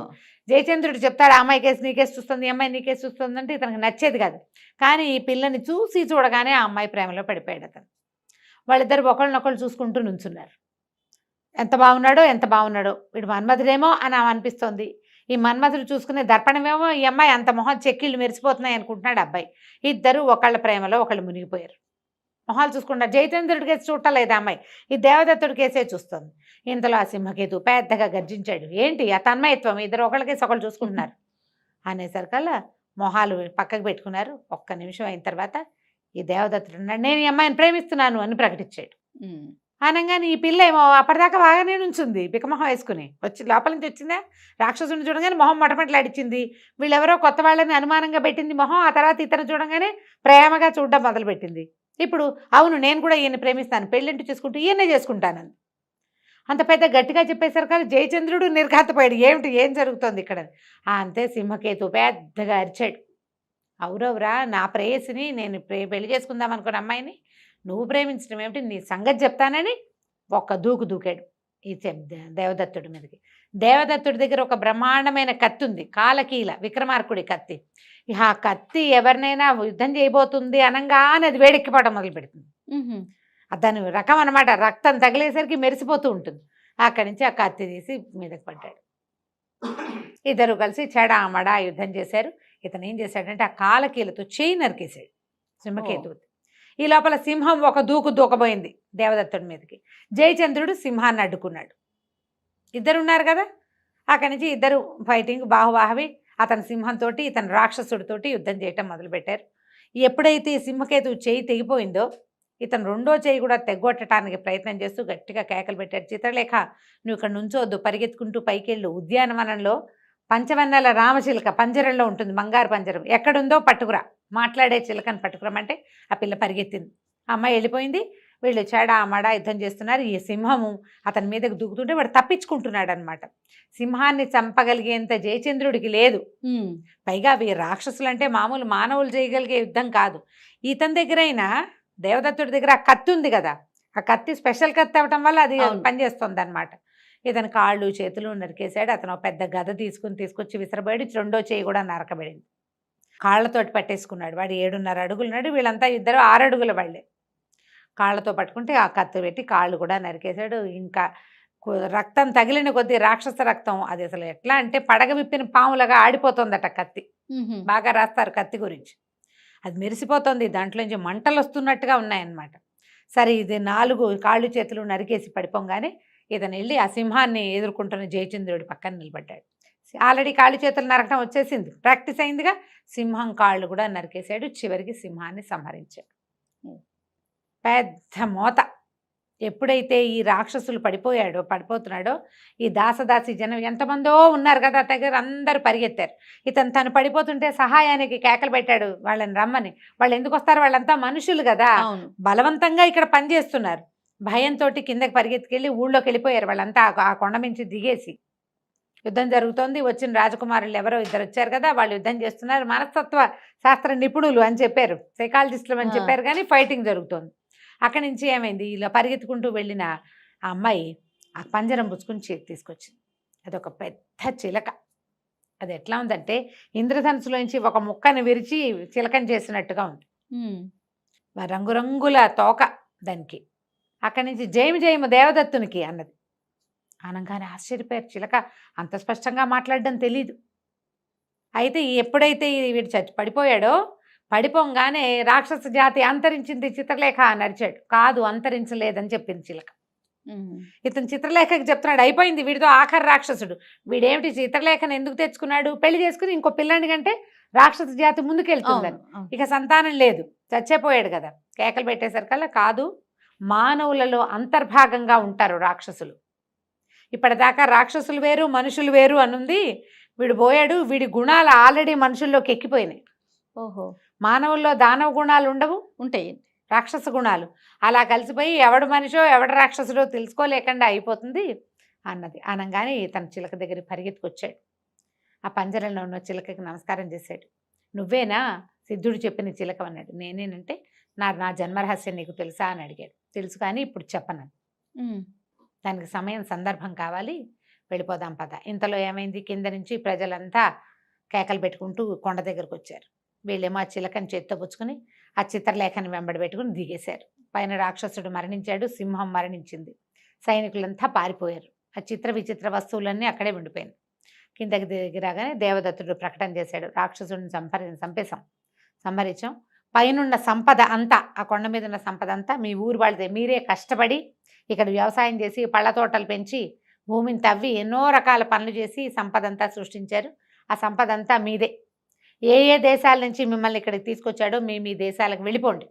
Speaker 2: జయచంద్రుడు చెప్తాడు, ఆ అమ్మాయి కేసు నీకేసి చూస్తుంది, ఈ అమ్మాయి నీకేసి చూస్తుంది అంటే ఇతనికి నచ్చేది కాదు. కానీ ఈ పిల్లని చూడగానే ఆ అమ్మాయి ప్రేమలో పడిపోయాడు అతను. వాళ్ళిద్దరు ఒకళ్ళనొకళ్ళు చూసుకుంటూ నుంచున్నారు. ఎంత బాగున్నాడో వీడు మన్మధుడేమో అని అనిపిస్తోంది. ఈ మన్మధుడు చూసుకునే దర్పణమేమో ఈ అమ్మాయి అంత మొహం చెక్కిళ్ళు మెరిసిపోతున్నాయి అనుకుంటున్నాడు అబ్బాయి. ఇద్దరు ఒకళ్ళ ప్రేమలో ఒకళ్ళు మునిగిపోయారు. మొహాలు చూసుకుంటారు. జయచంద్రుడి కేసు చూడలేదు అమ్మాయి, ఈ దేవదత్తుడి కేసే చూస్తుంది. ఇంతలో ఆ సింహకేతు పెద్దగా గర్జించాడు, ఏంటి ఆ తన్మయత్వం, ఇద్దరు ఒకళ్ళకేసి ఒకళ్ళు చూసుకుంటున్నారు అనేసరికల్లా మొహాలు పక్కకు పెట్టుకున్నారు. ఒక్క నిమిషం అయిన తర్వాత ఈ దేవదత్తుడు అన్నాడు, నేను ఈ అమ్మాయిని ప్రేమిస్తున్నాను అని ప్రకటించాడు. అనగానే ఈ పిల్ల ఏమో అప్పటిదాకా బాగానే నుంచుంది, బికమొహం వేసుకుని వచ్చి లోపల నుంచి వచ్చిందా, రాక్షసుని చూడగానే మొహం మొటమొదలాడిచ్చింది. వీళ్ళెవరో కొత్త వాళ్ళని అనుమానంగా పెట్టింది మొహం. ఆ తర్వాత ఇతను చూడగానే ప్రేమగా చూడడం మొదలుపెట్టింది. ఇప్పుడు అవును నేను కూడా ఈయన ప్రేమిస్తాను, పెళ్ళింటి చేసుకుంటూ ఈయనే చేసుకుంటానని అంత పెద్ద గట్టిగా చెప్పేసరికి జయచంద్రుడు నిర్ఘాతపోయాడు. ఏం జరుగుతోంది ఇక్కడ? అంతే సింహకేతు పెద్దగా అరిచాడు, అవురవురా నా ప్రేయసిని నేను పెళ్లి చేసుకుందాం అనుకున్న అమ్మాయిని నువ్వు ప్రేమించడం ఏమిటి, నీ సంగతి చెప్తానని ఒక్క దూకాడు ఈ దేవదత్తుడి మీదకి. దేవదత్తుడి దగ్గర ఒక బ్రహ్మాండమైన కత్తి ఉంది, కాలకీల విక్రమార్కుడి కత్తి. ఆ కత్తి ఎవరినైనా యుద్ధం చేయబోతుంది అనగానే అది వేడెక్కిపోవడం మొదలు పెడుతుంది. దాని రకం అనమాట, రక్తం తగిలేసరికి మెరిసిపోతూ ఉంటుంది. అక్కడి నుంచి ఆ కత్తి తీసి మీదకి పడ్డాడు. ఇద్దరు కలిసి చెడామడా యుద్ధం చేశారు. ఇతను ఏం చేశాడంటే ఆ కాలకీలతో చేయి నరికేశాడు సింహకేతువు. ఈ లోపల సింహం ఒక దూకబోయింది దేవదత్తుడి మీదకి. జయచంద్రుడు సింహాన్ని అడ్డుకున్నాడు. ఇద్దరు ఉన్నారు కదా, అక్కడి నుంచి ఇద్దరు ఫైటింగ్ బాహుబాహవి. అతను సింహంతో ఇతను రాక్షసుడితోటి యుద్ధం చేయటం మొదలుపెట్టారు. ఎప్పుడైతే ఈ సింహకేతువు చేయి తెగిపోయిందో ఇతను రెండో చేయి కూడా తెగ్గొట్టడానికి ప్రయత్నం చేస్తూ గట్టిగా కేకలు పెట్టాడు. చిత్రలేఖ నువ్వు ఇక్కడ నుంచోవద్దు, పరిగెత్తుకుంటూ పైకెళ్ళు, ఉద్యానవనంలో పంచవన్నెల రామచిలక పంజరంలో ఉంటుంది, బంగారు పంజరం ఎక్కడుందో పట్టుకురా, మాట్లాడే చిలకని పట్టుకురమంటే ఆ పిల్ల పరిగెత్తింది. అమ్మాయి వెళ్ళిపోయింది. వీళ్ళు చెడామడా యుద్ధం చేస్తున్నారు. ఈ సింహము అతని మీదకు దూకుతుంటే వాడు తప్పించుకుంటున్నాడు అనమాట. సింహాన్ని చంపగలిగేంత జయచంద్రుడికి లేదు. పైగా అవి రాక్షసులు అంటే మామూలు మానవులు చేయగలిగే యుద్ధం కాదు. ఇతని దగ్గర అయినా దేవదత్తుడి దగ్గర ఆ కత్తి ఉంది కదా, ఆ కత్తి స్పెషల్ కత్తి అవ్వటం వల్ల అది పనిచేస్తుంది అనమాట. ఇతని కాళ్ళు చేతులు నరికేశాడు. అతను పెద్ద గద తీసుకొచ్చి విసిరబోయాడు. రెండో చేయి కూడా నరకబడింది. కాళ్ళతోటి పట్టేసుకున్నాడు. వాడు 7.5 అడుగులు ఉన్నాడు, వీళ్ళంతా ఇద్దరు 6 అడుగుల వాళ్ళే. కాళ్ళతో పట్టుకుంటే ఆ కత్తి పెట్టి కాళ్ళు కూడా నరికేశాడు. ఇంకా రక్తం తగిలిన కొద్దీ రాక్షస రక్తం అది అసలు ఎట్లా అంటే పడగ విప్పిన పాములాగా ఆడిపోతుందట కత్తి. బాగా రాస్తారు కత్తి గురించి. అది మెరిసిపోతుంది, దాంట్లోంచి మంటలు వస్తున్నట్టుగా ఉన్నాయన్నమాట. సరే ఇది 4 కాళ్ళు చేతులు నరికేసి పడిపోగానే ఇతను వెళ్ళి ఆ సింహాన్ని ఎదుర్కొంటున్న జయచంద్రుడి పక్కన నిలబడ్డాడు. ఆల్రెడీ కాళ్ళు చేతులు నరకడం వచ్చేసింది, ప్రాక్టీస్ అయిందిగా. సింహం కాళ్ళు కూడా నరికేశాడు. చివరికి సింహాన్ని సంహరించాడు. పెద్ద మోత. ఎప్పుడైతే ఈ రాక్షసులు పడిపోతున్నాడో ఈ దాసదాసి జనం ఎంతమందో ఉన్నారు కదా దగ్గర, అందరూ పరిగెత్తారు. తను పడిపోతుంటే సహాయానికి కేకలు పెట్టాడు వాళ్ళని రమ్మని. వాళ్ళు ఎందుకు వస్తారు? వాళ్ళంతా మనుషులు కదా, బలవంతంగా ఇక్కడ పనిచేస్తున్నారు. భయంతో కిందకి పరిగెత్తుకెళ్ళి ఊళ్ళోకి వెళ్ళిపోయారు వాళ్ళంతా. ఆ కొండ మించి దిగేసి యుద్ధం జరుగుతోంది. వచ్చిన రాజకుమారులు ఎవరో ఇద్దరు వచ్చారు కదా, వాళ్ళు యుద్ధం చేస్తున్నారు. మనస్తత్వ శాస్త్ర నిపుణులు అని చెప్పారు, సైకాలజిస్టులు అని చెప్పారు, కానీ ఫైటింగ్ జరుగుతోంది. అక్కడి నుంచి ఏమైంది, ఇలా పరిగెత్తుకుంటూ వెళ్ళిన ఆ అమ్మాయి ఆ పంజరం పుచ్చుకుని చేతి తీసుకొచ్చింది. అదొక పెద్ద చిలక. అది ఎట్లా ఉందంటే ఇంద్రధనుసులోంచి ఒక ముక్కని విరిచి చిలకని చేసినట్టుగా ఉంది. రంగురంగుల తోక దానికి. అక్కడి నుంచి జయము జయము దేవదత్తునికి అన్నది. అనగానే ఆశ్చర్యపోయారు. చిలక అంత స్పష్టంగా మాట్లాడడం తెలీదు. అయితే ఎప్పుడైతే వీడు పడిపోయాడో, పడిపోగానే రాక్షస జాతి అంతరించింది చిత్రలేఖ అని అరిచాడు. కాదు, అంతరించలేదని చెప్పింది చిలక. ఇతను చిత్రలేఖకి చెప్తున్నాడు, అయిపోయింది వీడితో ఆఖరి రాక్షసుడు. వీడేమిటి చిత్రలేఖను ఎందుకు తెచ్చుకున్నాడు? పెళ్లి చేసుకుని ఇంకో పిల్లాడి కంటే రాక్షస జాతి ముందుకెళ్తుందని. ఇక సంతానం లేదు, చచ్చిపోయాడు కదా. కేకలు పెట్టేసరికల్లా కాదు, మానవులలో అంతర్భాగంగా ఉంటారు రాక్షసులు. ఇప్పటిదాకా రాక్షసులు వేరు మనుషులు వేరు అనుంది. వీడు పోయాడు, వీడి గుణాలు ఆల్రెడీ మనుషుల్లోకి ఎక్కిపోయినాయి.
Speaker 1: ఓహో,
Speaker 2: మానవుల్లో దానవ గుణాలు ఉండవు,
Speaker 1: ఉంటాయి
Speaker 2: రాక్షస గుణాలు. అలా కలిసిపోయి ఎవడు మనిషో ఎవడు రాక్షసుడో తెలుసుకోలేకుండా అయిపోతుంది అన్నది. అనగానే తన చిలక దగ్గరికి పరిగెత్తుకొచ్చాడు. ఆ పంజరంలో ఉన్న చిలకకి నమస్కారం చేశాడు. నువ్వేనా సిద్ధుడు చెప్పిన చిలక అన్నాడు. నేనేనంటే నా జన్మరహస్యం నీకు తెలుసా అని అడిగాడు. తెలుసు, కానీ ఇప్పుడు చెప్పను. దానికి సమయం సందర్భం కావాలి, వెళ్ళిపోదాం పద. ఇంతలో ఏమైంది, కింద నుంచి ప్రజలంతా కేకలు పెట్టుకుంటూ కొండ దగ్గరకు వచ్చారు. వీళ్ళేమో ఆ చిలకని చేత్తో పుచ్చుకుని ఆ చిత్రలేఖని వెంబడి పెట్టుకుని దిగేశారు. పైన రాక్షసుడు మరణించాడు, సింహం మరణించింది. సైనికులంతా పారిపోయారు. ఆ చిత్ర విచిత్ర వస్తువులన్నీ అక్కడే ఉండిపోయింది. కిందకి దిగిరాగానే దేవదత్తుడు ప్రకటన చేశాడు, రాక్షసుడిని సంహరించాం. పైనున్న సంపద అంతా, ఆ కొండ మీద ఉన్న సంపద అంతా మీ ఊరు వాళ్ళదే. మీరే కష్టపడి ఇక్కడ వ్యవసాయం చేసి పళ్ళ తోటలు పెంచి భూమిని తవ్వి ఎన్నో రకాల పనులు చేసి సంపద అంతా సృష్టించారు. ఆ సంపద అంతా మీదే. ఏ ఏ దేశాల నుంచి మిమ్మల్ని ఇక్కడికి తీసుకొచ్చాడో మీ దేశాలకు వెళ్ళిపోండి.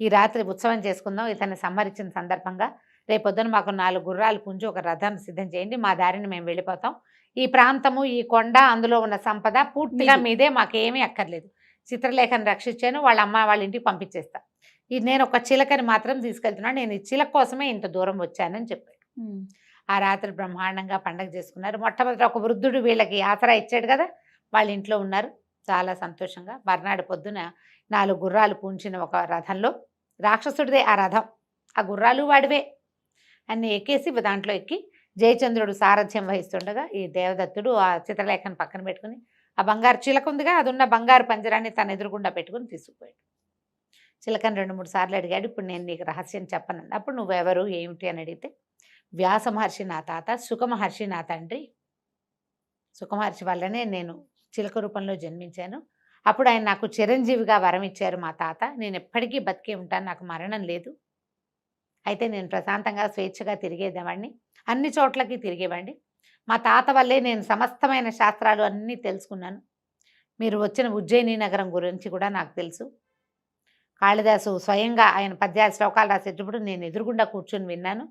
Speaker 2: ఈ రాత్రి ఉత్సవం చేసుకుందాం. ఇతన్ని సంహరించిన సందర్భంగా రేపొద్దున మాకు 4 గుర్రాలు పుంజు ఒక రథాన్ని సిద్ధం చేయండి. మా దారిని మేము వెళ్ళిపోతాం. ఈ ప్రాంతము, ఈ కొండ, అందులో ఉన్న సంపద పూర్తిగా మీదే, మాకేమీ అక్కర్లేదు. చిత్రలేఖను రక్షించాను, వాళ్ళ అమ్మ వాళ్ళ ఇంటికి పంపించేస్తా. నేను ఒక చిలకని మాత్రం తీసుకెళ్తున్నాను. నేను ఈ చిలక కోసమే ఇంత దూరం వచ్చానని చెప్పాడు. ఆ రాత్రి బ్రహ్మాండంగా పండగ చేసుకున్నారు. మొట్టమొదటి ఒక వృద్ధుడు వీళ్ళకి ఆసరా ఇచ్చాడు కదా, వాళ్ళ ఇంట్లో ఉన్నారు చాలా సంతోషంగా. మర్నాడు పొద్దున 4 గుర్రాలు పూంచిన ఒక రథంలో, రాక్షసుడిదే ఆ రథం, ఆ గుర్రాలు వాడివే, అన్ని ఎక్కేసి దాంట్లో ఎక్కి జయచంద్రుడు సారథ్యం వహిస్తుండగా ఈ దేవదత్తుడు ఆ చిత్రలేఖను పక్కన పెట్టుకుని ఆ బంగారు చిలక ఉందిగా, అది ఉన్న బంగారు పంజరాన్ని తన ఎదురుగుండా పెట్టుకుని తీసుకుపోయాడు. చిలకని 2-3 సార్లు అడిగాడు. ఇప్పుడు నేను నీకు రహస్యం చెప్పనండి. అప్పుడు నువ్వెవరు ఏమిటి అని అడిగితే, వ్యాస మహర్షి నా తాత, సుఖమహర్షి నా తండ్రి. సుఖమహర్షి వల్లనే నేను చిలక రూపంలో జన్మించాను. అప్పుడు ఆయన నాకు చిరంజీవిగా వరం ఇచ్చారు మా తాత. నేను ఎప్పటికీ బతికే ఉంటాను, నాకు మరణం లేదు. అయితే నేను ప్రశాంతంగా స్వేచ్ఛగా తిరిగేదేవాడిని, అన్ని చోట్లకి తిరిగేవాడిని. మా తాత వల్లే నేను సమస్తమైన శాస్త్రాలు అన్నీ తెలుసుకున్నాను. మీరు వచ్చిన ఉజ్జయిని నగరం గురించి కూడా నాకు తెలుసు. కాళిదాసు స్వయంగా ఆయన పద్యాలు శ్లోకాలు రాసేటప్పుడు నేను ఎదురుగుండా కూర్చొని విన్నాను.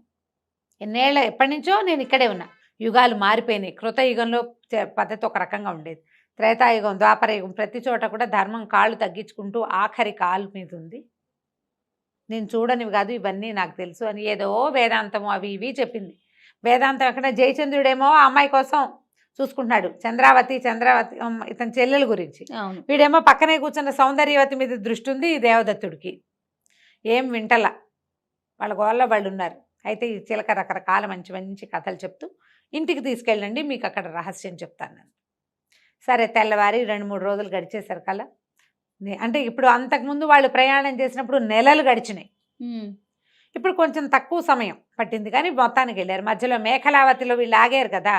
Speaker 2: ఎప్పటి నుంచో నేను ఇక్కడే ఉన్నా. యుగాలు మారిపోయినాయి. కృతయుగంలో పద్ధతి ఒక రకంగా ఉండేది, త్రేతాయుగం, ద్వాపరయుగం, ప్రతి చోట కూడా ధర్మం కాళ్ళు తగ్గించుకుంటూ ఆఖరి కాలు మీద ఉంది. నేను చూడనివి కాదు, ఇవన్నీ నాకు తెలుసు అని ఏదో వేదాంతము అవి ఇవి చెప్పింది. వేదాంతం ఎక్కడ, జయచంద్రుడేమో ఆ అమ్మాయి కోసం చూసుకుంటున్నాడు, చంద్రావతి ఇతని చెల్లెల గురించి. వీడేమో పక్కనే కూర్చున్న సౌందర్యవతి మీద దృష్టి ఉంది ఈ దేవదత్తుడికి. ఏం వింటలా, వాళ్ళ గోళ్ళ వాళ్ళు ఉన్నారు. అయితే ఈ చిలక రకరకాల మంచి మంచి కథలు చెప్తూ ఇంటికి తీసుకెళ్ళండి, మీకు అక్కడ రహస్యం చెప్తాను. సరే, తెల్లవారి 2-3 రోజులు గడిచేసరికల్లా, అంటే ఇప్పుడు అంతకుముందు వాళ్ళు ప్రయాణం చేసినప్పుడు నెలలు గడిచినాయి. ఇప్పుడు కొంచెం తక్కువ సమయం పట్టింది, కానీ మొత్తానికి వెళ్ళారు. మధ్యలో మేఖలావతిలో వీళ్ళు ఆగారు కదా,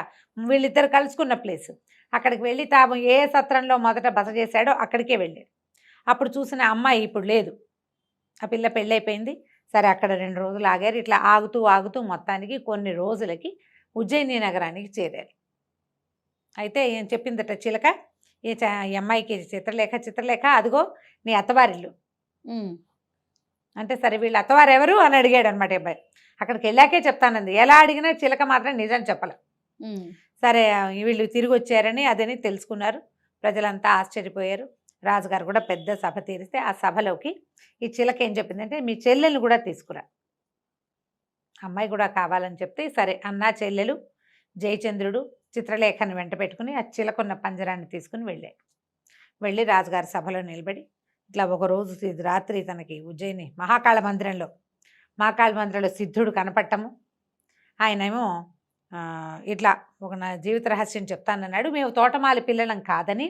Speaker 2: వీళ్ళిద్దరు కలుసుకున్న ప్లేస్. అక్కడికి వెళ్ళి తాము ఏ సత్రంలో మొదట బస చేశాడో అక్కడికే వెళ్ళాడు. అప్పుడు చూసిన అమ్మాయి ఇప్పుడు లేదు, ఆ పిల్ల పెళ్ళైపోయింది. సరే, అక్కడ 2 రోజులు ఆగారు. ఇట్లా ఆగుతూ ఆగుతూ మొత్తానికి కొన్ని రోజులకి ఉజ్జయిని నగరానికి చేరారు. అయితే ఏం చెప్పిందట చిలక, ఈ అమ్మాయికి చిత్రలేఖ అదిగో నీ అత్తవారిల్లు, అంటే సరే వీళ్ళు అత్తవారు ఎవరు అని అడిగాడు అనమాట అబ్బాయి. అక్కడికి వెళ్ళాకే చెప్తానంది. ఎలా అడిగినా చిలక మాత్రం నిజం చెప్పలే. సరే వీళ్ళు తిరిగి వచ్చారని అదని తెలుసుకున్నారు. ప్రజలంతా ఆశ్చర్యపోయారు. రాజుగారు కూడా పెద్ద సభ తీరిస్తే ఆ సభలోకి ఈ చిలక ఏం చెప్పిందంటే మీ చెల్లెలు కూడా తీసుకురా, అమ్మాయి కూడా కావాలని చెప్తే సరే అన్న చెల్లెలు జయచంద్రుడు చిత్రలేఖను వెంట పెట్టుకుని ఆ చిలకున్న పంజరాన్ని తీసుకుని వెళ్ళి రాజుగారి సభలో నిలబడి ఇట్లా ఒకరోజు రాత్రి తనకి ఉజ్జయిని మహాకాళ మందిరంలో సిద్ధుడు కనపడటము. ఆయనేమో ఇట్లా ఒక నా జీవిత రహస్యం చెప్తానన్నాడు. మేము తోటమాలి పిల్లలం కాదని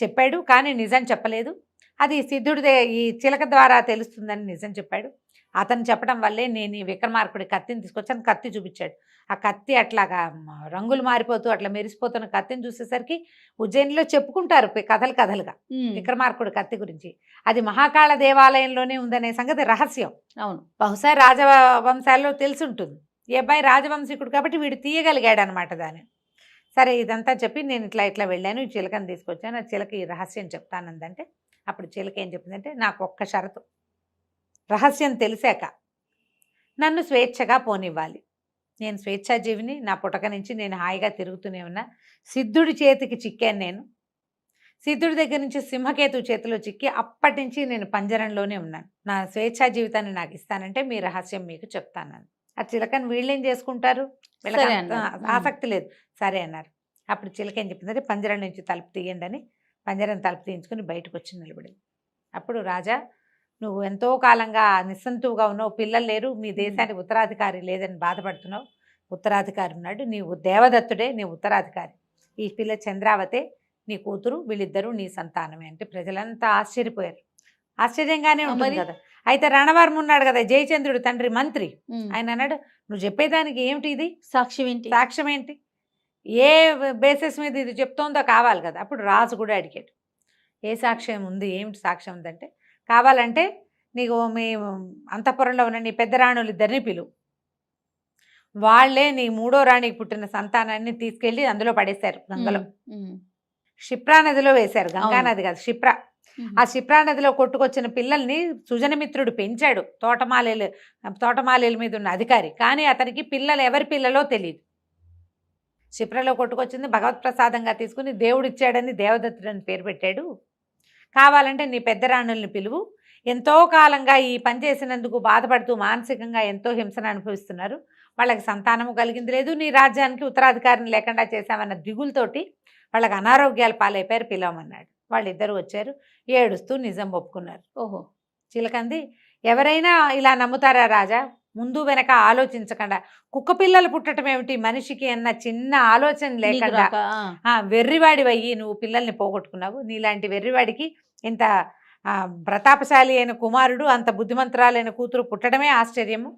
Speaker 2: చెప్పాడు, కానీ నిజం చెప్పలేదు. అది సిద్ధుడిదే ఈ చిలక ద్వారా తెలుస్తుందని నిజం చెప్పాడు. అతను చెప్పడం వల్లే నేను ఈ విక్రమార్కుడి కత్తిని తీసుకొచ్చాను. కత్తి చూపించాడు. ఆ కత్తి అట్లాగా రంగులు మారిపోతూ అట్లా మెరిసిపోతున్న కత్తిని చూసేసరికి ఉజ్జయినిలో చెప్పుకుంటారు కథలుగా విక్రమార్కుడి కత్తి గురించి. అది మహాకాళ దేవాలయంలోనే ఉందనే సంగతి రహస్యం.
Speaker 1: అవును,
Speaker 2: బహుశా రాజవంశాల్లో తెలుసుంటుంది. ఈ అబ్బాయి రాజవంశీకుడు కాబట్టి వీడు తీయగలిగాడు అనమాట దాన్ని. సరే ఇదంతా చెప్పి నేను ఇట్లా వెళ్ళాను, ఈ చిలకని తీసుకొచ్చాను, ఆ చిలక ఈ రహస్యం చెప్తానందంటే అప్పుడు చిలక ఏం చెప్పిందంటే నాకు ఒక్క షరతు, రహస్యం తెలిసాక నన్ను స్వేచ్ఛగా పోనివ్వాలి. నేను స్వేచ్ఛాజీవిని, నా పుటక నుంచి నేను హాయిగా తిరుగుతూనే ఉన్నా. సిద్ధుడి చేతికి చిక్కాను నేను. సిద్ధుడి దగ్గర నుంచి సింహకేతు చేతిలో చిక్కి అప్పటి నుంచి నేను పంజరంలోనే ఉన్నాను. నా స్వేచ్ఛా జీవితాన్ని నాకు ఇస్తానంటే మీ రహస్యం మీకు చెప్తానని. ఆ చిలకని వీళ్ళేం చేసుకుంటారు, వీళ్ళకి ఆసక్తి లేదు. సరే అన్నారు. అప్పుడు చిలక ఏం చెప్పిందంటే పంజరం నుంచి తలుపు తీయండి అని పంజరం తలుపు తీయించుకుని బయటకు వచ్చి నిలబడింది. అప్పుడు రాజా నువ్వు ఎంతో కాలంగా నిస్సంతువుగా ఉన్నావు, పిల్లలు లేరు, మీ దేశానికి ఉత్తరాధికారి లేదని బాధపడుతున్నావు. ఉత్తరాధికారి ఉన్నాడు, నీవు దేవదత్తుడే నీ ఉత్తరాధికారి. ఈ పిల్ల చంద్రావతే నీ కూతురు, వీళ్ళిద్దరూ నీ సంతానమే అంటే ప్రజలంతా ఆశ్చర్యపోయారు. ఆశ్చర్యంగానే ఉంటుంది కదా. అయితే రణవర్మ ఉన్నాడు కదా, జయచంద్రుడు తండ్రి మంత్రి, ఆయన అన్నాడు నువ్వు చెప్పేదానికి ఏమిటి ఇది సాక్ష్యం ఏంటి, ఏ బేసిస్ మీద ఇది చెప్తోందో కావాలి కదా. అప్పుడు రాజు కూడా అడిగాడు ఏ సాక్ష్యం ఉంది, ఏమిటి సాక్ష్యం ఉందంటే కావాలంటే నీకు మీ అంతఃపురంలో ఉన్న నీ పెద్ద రాణులు ఇద్దరిని పిలువు, వాళ్లే నీ మూడో రాణికి పుట్టిన సంతానాన్ని తీసుకెళ్లి అందులో పడేశారు, గంగలో క్షిప్రా నదిలో వేశారు. గంగా నది కాదు, క్షిప్రా. ఆ క్షిప్రా నదిలో కొట్టుకొచ్చిన పిల్లల్ని సుజనమిత్రుడు పెంచాడు, తోటమాలీల మీద ఉన్న అధికారి. కానీ అతనికి పిల్లలు ఎవరి పిల్లలో తెలియదు. క్షిప్రలో కొట్టుకొచ్చింది భగవత్ ప్రసాదంగా తీసుకుని దేవుడు ఇచ్చాడని దేవదత్తుడని పేరు పెట్టాడు. కావాలంటే నీ పెద్ద రాణుల్ని పిలువు, ఎంతో కాలంగా ఈ పని చేసినందుకు బాధపడుతూ మానసికంగా ఎంతో హింసను అనుభవిస్తున్నారు, వాళ్ళకి సంతానము కలిగింది లేదు, నీ రాజ్యానికి ఉత్తరాధికారిని లేకుండా చేశామన్న దిగులతోటి వాళ్ళకి అనారోగ్యాలు పాలైపోయారు, పిలవమన్నాడు. వాళ్ళిద్దరూ వచ్చారు, ఏడుస్తూ నిజం ఒప్పుకున్నారు. ఓహో చిలకంది ఎవరైనా ఇలా నమ్ముతారా రాజా, ముందు వెనక ఆలోచించకుండా కుక్క పిల్లలు పుట్టడం ఏమిటి మనిషికి అన్న చిన్న ఆలోచన లేకుండా వెర్రివాడివయ్యి నువ్వు పిల్లల్ని పోగొట్టుకున్నావు. నీలాంటి వెర్రివాడికి ఇంత ప్రతాపశాలి అయిన కుమారుడు, అంత బుద్ధిమంతురాలైన కూతురు పుట్టడమే ఆశ్చర్యము.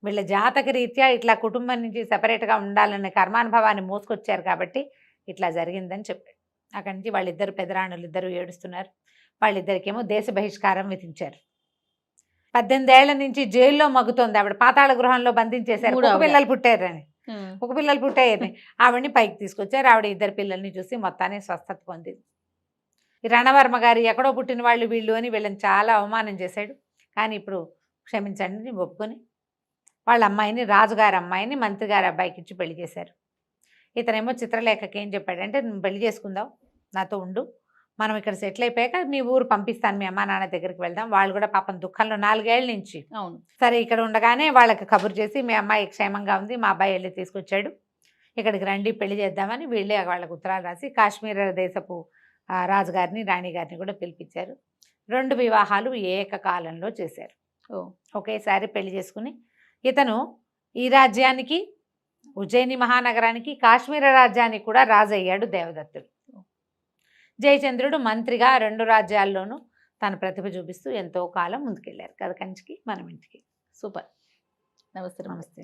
Speaker 2: వీళ్ళ జాతక రీత్యా ఇట్లా కుటుంబం నుంచి సపరేట్గా ఉండాలనే కర్మానుభవాన్ని మోసుకొచ్చారు కాబట్టి ఇట్లా జరిగిందని చెప్పాడు. అక్కడి నుంచి వాళ్ళిద్దరు పెదరాణులు ఇద్దరు ఏడుస్తున్నారు. వాళ్ళిద్దరికేమో దేశ బహిష్కారం విధించారు. 18 ఏళ్ల నుంచి జైల్లో మగ్గుతోంది ఆవిడ, పాతాళ గృహంలో బంధించేశారు. కుక్క పిల్లలు పుట్టాయని ఆవిడని పైకి తీసుకొచ్చారు. ఆవిడ ఇద్దరు పిల్లల్ని చూసి మొత్తాన్ని స్వస్థత పొందింది. ఈ రణవర్మ గారు ఎక్కడో పుట్టిన వాళ్ళు వీళ్ళు అని వీళ్ళని చాలా అవమానం చేశాడు. కానీ ఇప్పుడు క్షమించండి ఒప్పుకొని వాళ్ళ అమ్మాయిని, రాజుగారి అమ్మాయిని మంత్రిగారి అబ్బాయికి ఇచ్చి పెళ్లి చేశారు. ఇతనేమో చిత్రలేఖకి ఏం చెప్పాడంటే నువ్వు పెళ్లి చేసుకుందాం, నాతో ఉండు, మనం ఇక్కడ సెటిల్ అయిపోయాక మీ ఊరు పంపిస్తాను, మీ అమ్మా నాన్న దగ్గరికి వెళ్దాం. వాళ్ళు కూడా పాపం దుఃఖంలో 4 ఏళ్ల నుంచి. అవును సరే ఇక్కడ ఉండగానే వాళ్ళకి కబురు చేసి మీ అమ్మాయి క్షేమంగా ఉంది, మా అబ్బాయి వెళ్ళి తీసుకొచ్చాడు, ఇక్కడికి రండి పెళ్లి చేద్దామని వీళ్ళే వాళ్ళకి ఉత్తరాలు రాసి కాశ్మీర దేశపు రాజుగారిని రాణిగారిని కూడా పిలిపించారు. 2 వివాహాలు ఏకకాలంలో చేశారు. ఒకేసారి పెళ్లి చేసుకుని ఇతను ఈ రాజ్యానికి, ఉజ్జయిని మహానగరానికి, కాశ్మీర రాజ్యానికి కూడా రాజు అయ్యాడు దేవదత్తుడు. జయచంద్రుడు మంత్రిగా 2 రాజ్యాల్లోనూ తన ప్రతిభ చూపిస్తూ ఎంతో కాలం ముందుకెళ్ళారు. కథ కంచికి మనం ఇంటికి.
Speaker 1: సూపర్. నమస్తే.
Speaker 2: నమస్తే.